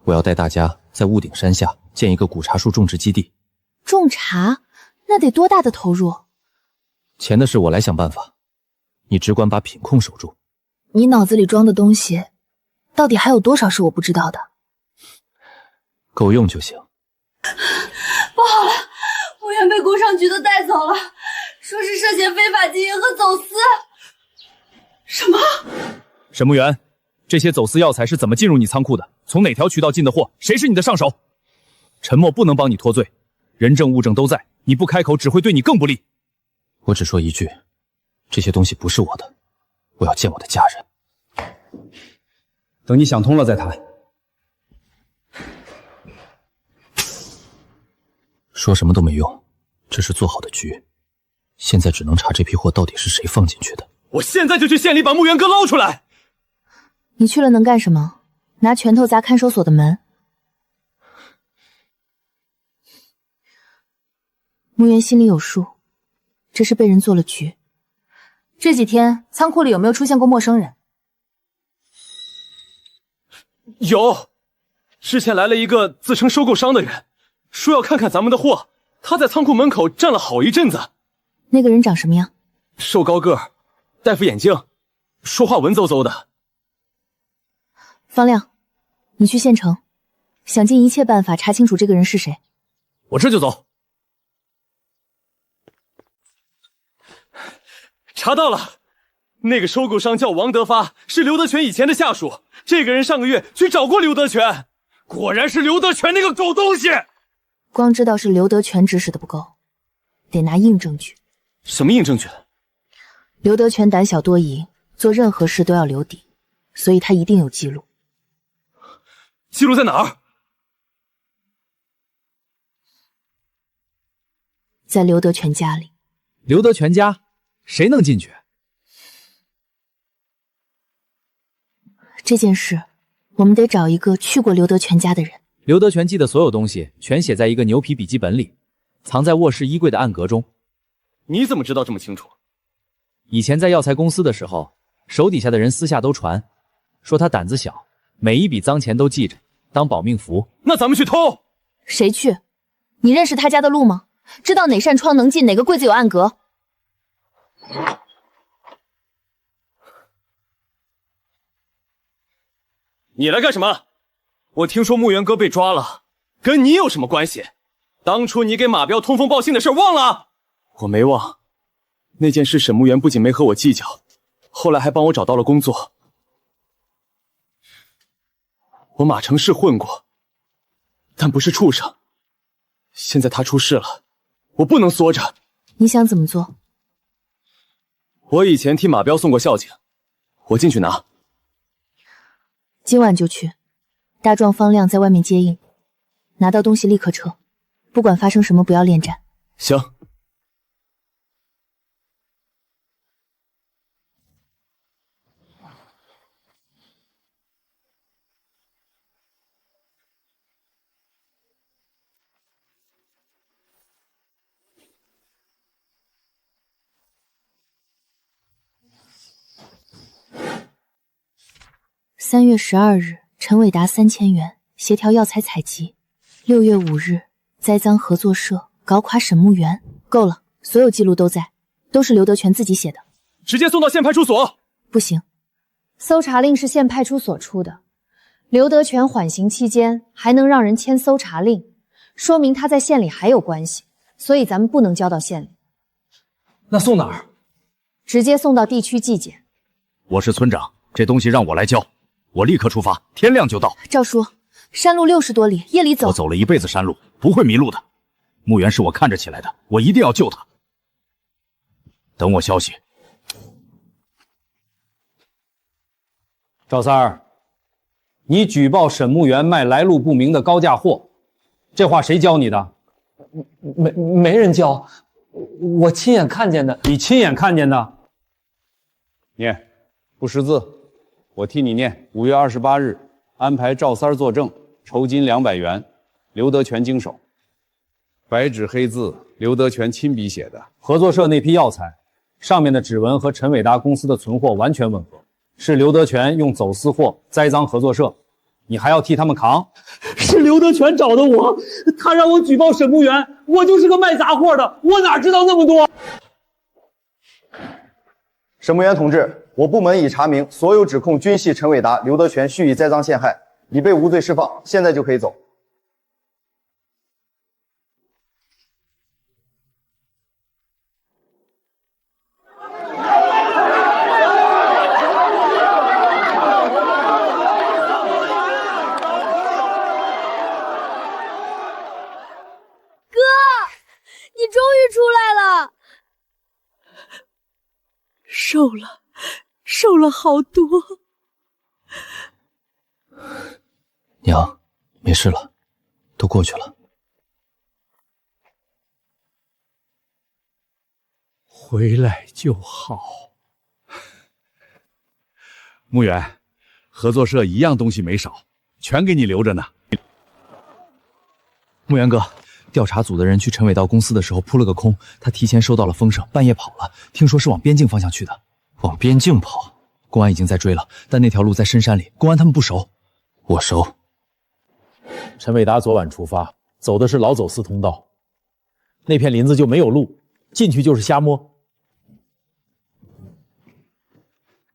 我要带大家在屋顶山下建一个古茶树种植基地。种茶那得多大的投入？钱的事我来想办法，你只管把品控守住。你脑子里装的东西，到底还有多少是我不知道的？够用就行。不好了，木源被工商局的带走了，说是涉嫌非法经营和走私。什么？沈木源，这些走私药材是怎么进入你仓库的？从哪条渠道进的货？谁是你的上手？沉默不能帮你脱罪，人证物证都在，你不开口只会对你更不利。我只说一句，这些东西不是我的，我要见我的家人。等你想通了再谈。说什么都没用，这是做好的局，现在只能查这批货到底是谁放进去的。我现在就去县里把木源哥捞出来。你去了能干什么？拿拳头砸看守所的门。木源心里有数，这是被人做了局。这几天仓库里有没有出现过陌生人？有，之前来了一个自称收购商的人，说要看看咱们的货。他在仓库门口站了好一阵子。那个人长什么样？瘦高个，戴副眼镜，说话文绉绉的。方亮，你去县城，想尽一切办法查清楚这个人是谁。我这就走。查到了，那个收购商叫王德发，是刘德全以前的下属。这个人上个月去找过刘德全，果然是刘德全那个狗东西。光知道是刘德全指使的不够，得拿硬证据。什么硬证据？刘德全胆小多疑，做任何事都要留底，所以他一定有记录。记录在哪儿？在刘德全家里。刘德全家，谁能进去？这件事，我们得找一个去过刘德全家的人。刘德全记的所有东西全写在一个牛皮笔记本里，藏在卧室衣柜的暗格中。你怎么知道这么清楚？以前在药材公司的时候，手底下的人私下都传，说他胆子小，每一笔脏钱都记着，当保命符。那咱们去偷？谁去？你认识他家的路吗？知道哪扇窗能进，哪个柜子有暗格？你来干什么？我听说木源哥被抓了，跟你有什么关系？当初你给马彪通风报信的事忘了？我没忘。那件事沈木源不仅没和我计较，后来还帮我找到了工作。我马城市混过，但不是畜生。现在他出事了，我不能缩着。你想怎么做？我以前替马彪送过孝敬，我进去拿。今晚就去。大壮、方亮在外面接应，拿到东西立刻撤，不管发生什么不要恋战。行。3月12日，陈伟达3000元协调药材采集。6月5日，栽赃合作社搞垮沈木源。够了，所有记录都在，都是刘德全自己写的。直接送到县派出所。不行，搜查令是县派出所出的，刘德全缓刑期间还能让人签搜查令，说明他在县里还有关系，所以咱们不能交到县里。那送哪儿？直接送到地区纪检。我是村长，这东西让我来交。我立刻出发，天亮就到。赵叔，山路60多里，夜里走。我走了一辈子山路，不会迷路的。木源是我看着起来的，我一定要救他。等我消息。赵三儿，你举报沈木源卖来路不明的高价货，这话谁教你的？没人教，我亲眼看见的。你亲眼看见的？念，不识字。我替你念：5月28日，安排赵三儿作证，酬金200元，刘德全经手。白纸黑字，刘德全亲笔写的。合作社那批药材，上面的指纹和陈伟达公司的存货完全吻合，是刘德全用走私货栽赃合作社，你还要替他们扛？是刘德全找的我，他让我举报沈木源，我就是个卖杂货的，我哪知道那么多？沈木源同志，我部门已查明，所有指控均系陈伟达、刘德全蓄意栽赃陷害，已被无罪释放，现在就可以走。哥，你终于出来了。瘦了好多。娘，没事了，都过去了。回来就好。木源，合作社一样东西没少，全给你留着呢。木源哥，调查组的人去陈伟道公司的时候扑了个空，他提前收到了风声，半夜跑了，听说是往边境方向去的。往边境跑，公安已经在追了，但那条路在深山里，公安他们不熟。我熟。陈伟达昨晚出发，走的是老走私通道，那片林子就没有路，进去就是瞎摸。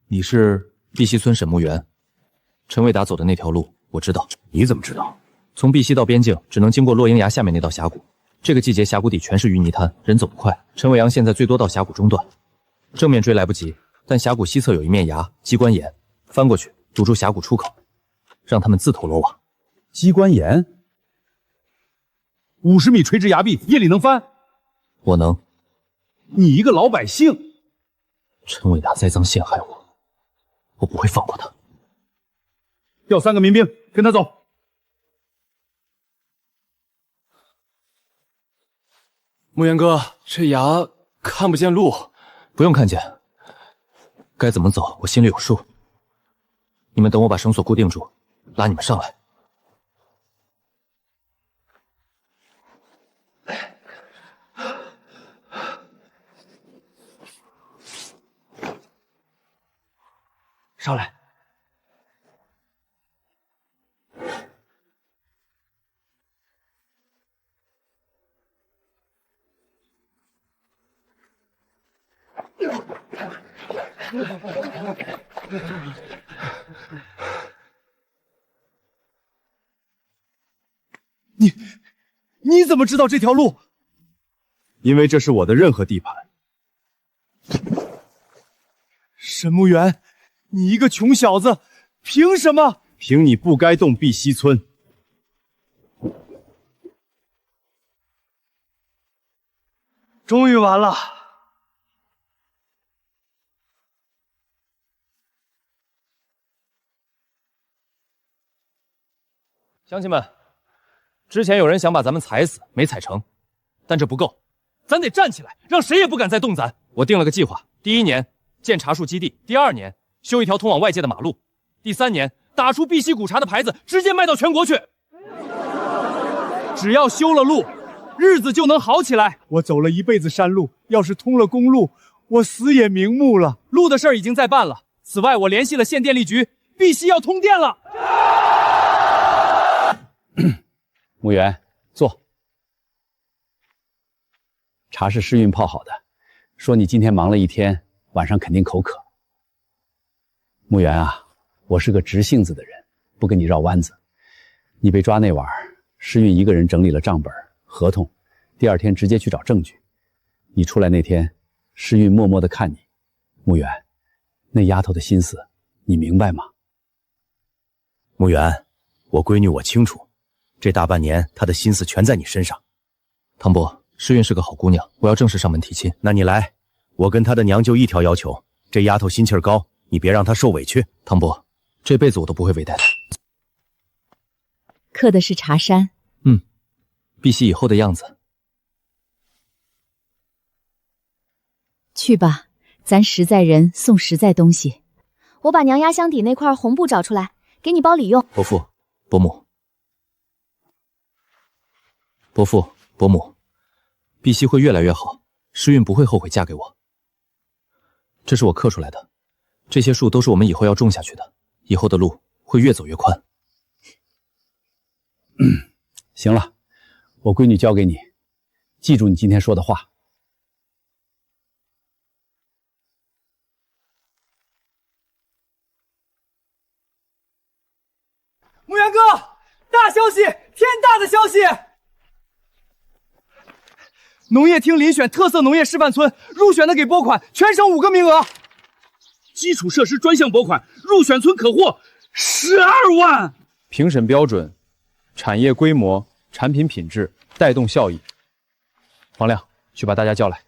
你是碧溪村沈木源，陈伟达走的那条路我知道。你怎么知道？从碧溪到边境只能经过洛英崖下面那道峡谷，这个季节峡谷底全是淤泥滩，人走不快。陈伟阳现在最多到峡谷中段，正面追来不及，但峡谷西侧有一面崖，机关岩，翻过去堵住峡谷出口，让他们自投罗网。机关岩，50米垂直崖壁，夜里能翻？我能。你一个老百姓，陈伟达栽赃陷害我，我不会放过他。调3个民兵跟他走。木源哥，这崖看不见路。不用看见，该怎么走我心里有数。你们等我把绳索固定住，拉你们上来。上来。你怎么知道这条路？因为这是我的任何地盘。沈木源，你一个穷小子，凭什么？凭你不该动碧溪村。终于完了。乡亲们，之前有人想把咱们踩死，没踩成，但这不够，咱得站起来，让谁也不敢再动咱。我定了个计划：第1年建茶树基地，第2年修一条通往外界的马路，第3年打出碧溪古茶的牌子，直接卖到全国去。只要修了路，日子就能好起来。我走了一辈子山路，要是通了公路，我死也瞑目了。路的事儿已经在办了。此外，我联系了县电力局，碧溪要通电了。木源，坐。茶是诗韵泡好的，说你今天忙了一天，晚上肯定口渴。木源啊，我是个直性子的人，不跟你绕弯子。你被抓那晚，诗韵一个人整理了账本、合同，第2天直接去找证据。你出来那天，诗韵默默地看你。木源，那丫头的心思，你明白吗？木源，我闺女我清楚。这大半年，她的心思全在你身上。唐伯，诗韵是个好姑娘，我要正式上门提亲。那你来，我跟她的娘就一条要求：这丫头心气儿高，你别让她受委屈。唐伯，这辈子我都不会委带她。刻的是茶山。碧溪以后的样子。去吧，咱实在人送实在东西。我把娘压箱底那块红布找出来，给你包里用。伯父，伯母。伯父，伯母，碧溪会越来越好，诗韵不会后悔嫁给我。这是我刻出来的，这些树都是我们以后要种下去的，以后的路会越走越宽。行了，我闺女交给你，记住你今天说的话。木源哥，大消息，天大的消息！农业厅遴选特色农业示范村，入选的给拨款，全省5个名额。基础设施专项拨款，入选村可获12万。评审标准、产业规模、产品品质、带动效益。黄亮，去把大家叫来。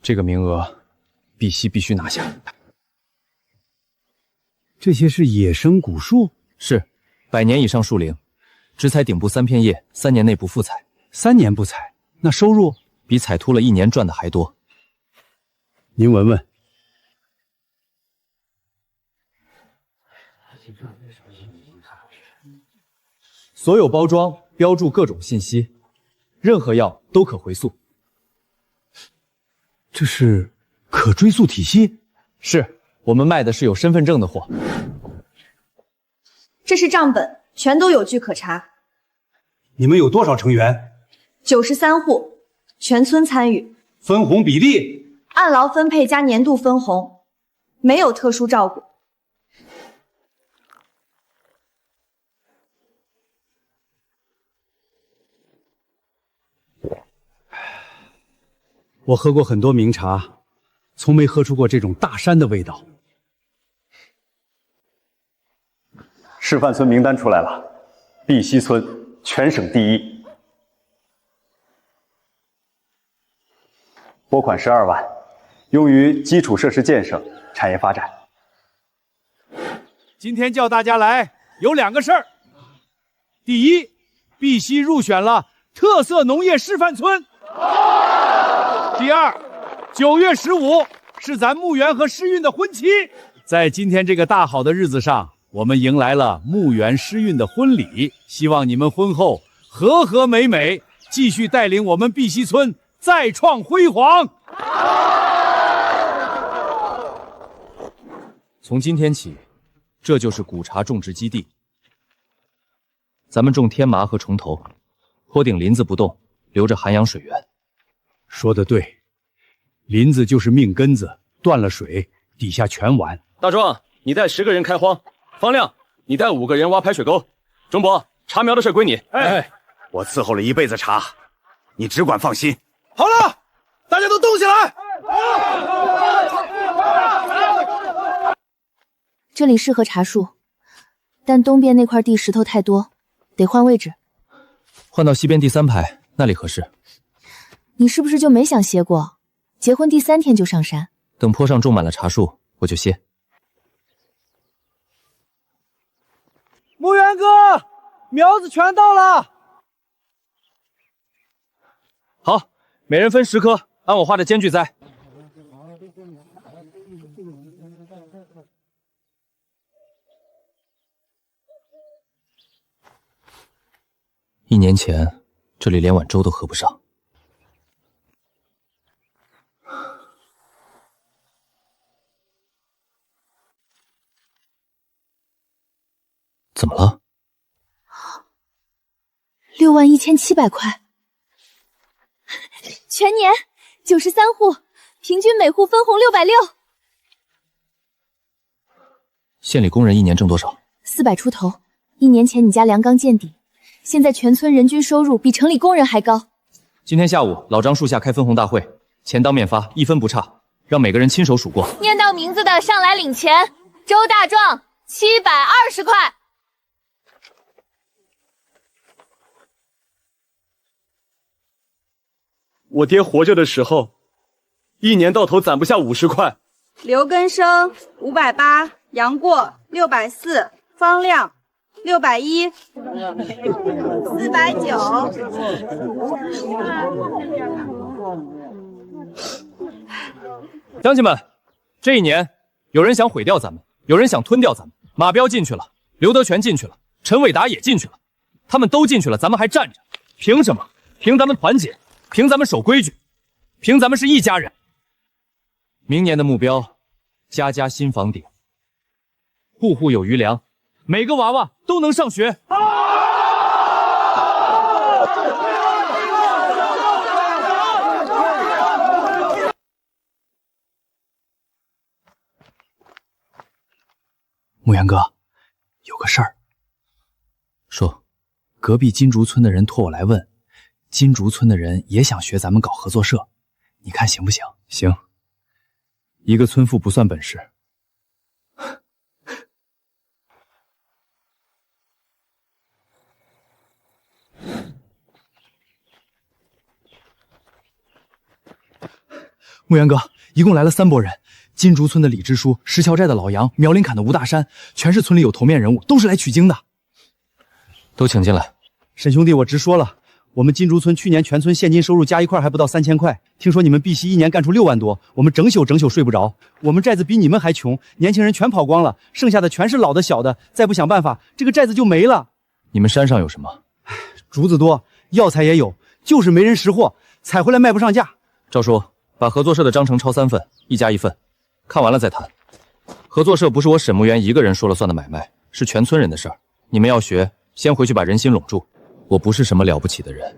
这个名额，碧溪必须拿下。这些是野生古树？是，100年以上树龄。只采顶部3片叶，3年内不复采。3年不采，那收入比采秃了1年赚的还多。您闻闻。所有包装标注各种信息，任何药都可回溯。这是可追溯体系？是我们卖的是有身份证的货。这是账本，全都有据可查。你们有多少成员？93户，全村参与。分红比例？按劳分配加年度分红，没有特殊照顾。我喝过很多名茶，从没喝出过这种大山的味道。示范村名单出来了，碧溪村全省第一，拨款12万，用于基础设施建设、产业发展。今天叫大家来有2个事儿：第一，碧溪入选了特色农业示范村；第二，9月15是咱牧原和诗韵的婚期。在今天这个大好的日子上，我们迎来了牧原诗韵的婚礼，希望你们婚后和和美美，继续带领我们碧溪村再创辉煌。从今天起，这就是古茶种植基地。咱们种天麻和虫头，坡顶林子不动，留着涵养水源。说得对，林子就是命根子，断了水，底下全完。大壮，你带10个人开荒；方亮，你带5个人挖排水沟；钟伯，茶苗的事归你。哎，我伺候了一辈子茶，你只管放心。好了，大家都动起来！这里适合茶树，但东边那块地石头太多，得换位置。换到西边第3排，那里合适。你是不是就没想歇过？结婚第3天就上山。等坡上种满了茶树，我就歇。牧原哥，苗子全到了。好，每人分10颗，按我画的间距栽。1年前，这里连碗粥都喝不上。怎么了？61700块，全年93户，平均每户分红660。县里工人1年挣多少？400出头。1年前你家梁刚见底，现在全村人均收入比城里工人还高。今天下午老张树下开分红大会，钱当面发，1分不差，让每个人亲手数过。念到名字的上来领钱。周大壮720块。我爹活着的时候，1年到头攒不下50块。刘根生580，杨过640，方亮610，490。乡亲们，这1年，有人想毁掉咱们，有人想吞掉咱们。马彪进去了，刘德全进去了，陈伟达也进去了，他们都进去了，咱们还站着，凭什么？凭咱们团结，凭咱们守规矩，凭咱们是一家人。明年的目标，家家新房顶，户户有余粮，每个娃娃都能上学。牧原哥，有个事儿。说，隔壁金竹村的人托我来问，金竹村的人也想学咱们搞合作社，你看行不行？行，一个村妇不算本事。牧原哥，一共来了3拨人。金竹村的李支书，石桥寨的老杨，苗林坎的吴大山，全是村里有头面人物，都是来取经的。都请进来。沈兄弟，我直说了，我们金竹村去年全村现金收入加一块还不到3000块，听说你们碧溪1年干出6万多，我们整宿睡不着。我们寨子比你们还穷，年轻人全跑光了，剩下的全是老的小的，再不想办法，这个寨子就没了。你们山上有什么？竹子多，药材也有，就是没人识货，采回来卖不上价。赵叔，把合作社的章程抄3份，1加1份，看完了再谈。合作社不是我沈木源一个人说了算的买卖，是全村人的事儿。你们要学，先回去把人心拢住。我不是什么了不起的人，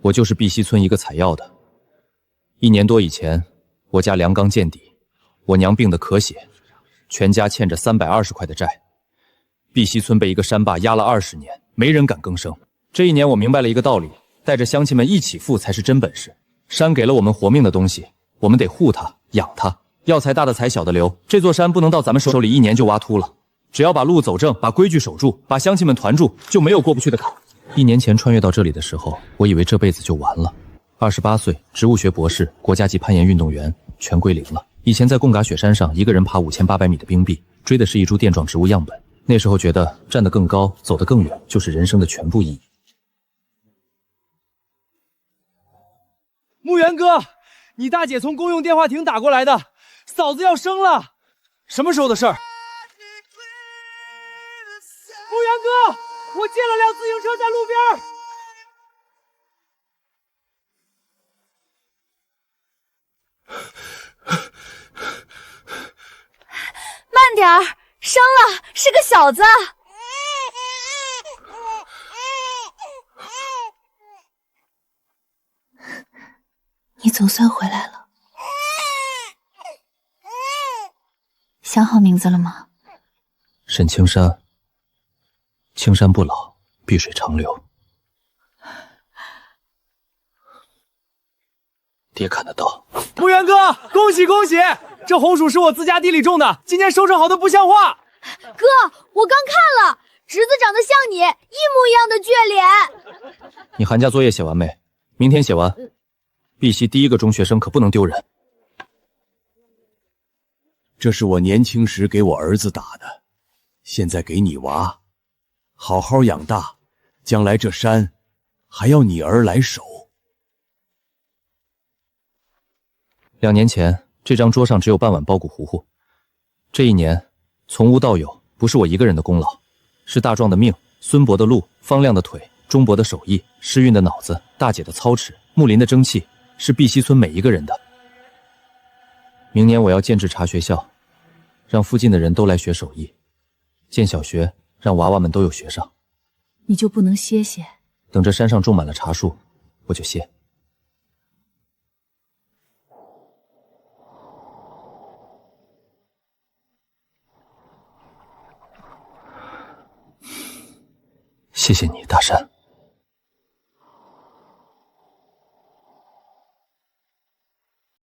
我就是碧溪村一个采药的。1年多以前，我家梁缸见底，我娘病得咳血，全家欠着320块的债。碧溪村被一个山霸压了20年，没人敢更生。这1年，我明白了一个道理：带着乡亲们一起富才是真本事。山给了我们活命的东西，我们得护它、养它。药材大的采，小的留。这座山不能到咱们手里1年就挖秃了。只要把路走正，把规矩守住，把乡亲们团住，就没有过不去的坎。1年前穿越到这里的时候，我以为这辈子就完了。28岁，植物学博士，国家级攀岩运动员，全归零了。以前在贡嘎雪山上一个人爬5800米的冰壁，追的是一株垫状植物样本。那时候觉得站得更高，走得更远，就是人生的全部意义。木源哥，你大姐从公用电话亭打过来的，嫂子要生了。什么时候的事儿？木源哥，我借了辆自行车在路边。慢点儿，生了，是个小子。你总算回来了，想好名字了吗？沈青山，青山不老，碧水长流。爹看得到。木源哥，恭喜恭喜！这红薯是我自家地里种的，今年收成好的不像话。哥，我刚看了，侄子长得像你，一模一样的倔脸。你寒假作业写完没？明天写完。碧溪第1个中学生可不能丢人。这是我年轻时给我儿子打的，现在给你娃，好好养大，将来这山还要你儿来守。2年前，这张桌上只有半碗包谷糊糊。这1年，从无到有，不是我一个人的功劳，是大壮的命，孙伯的路，方亮的腿，钟伯的手艺，诗韵的脑子，大姐的操持，木林的争气，是碧溪村每一个人的。明年我要建制茶学校，让附近的人都来学手艺，建小学，让娃娃们都有学上。你就不能歇歇？等这山上种满了茶树，我就歇。谢谢你，大山。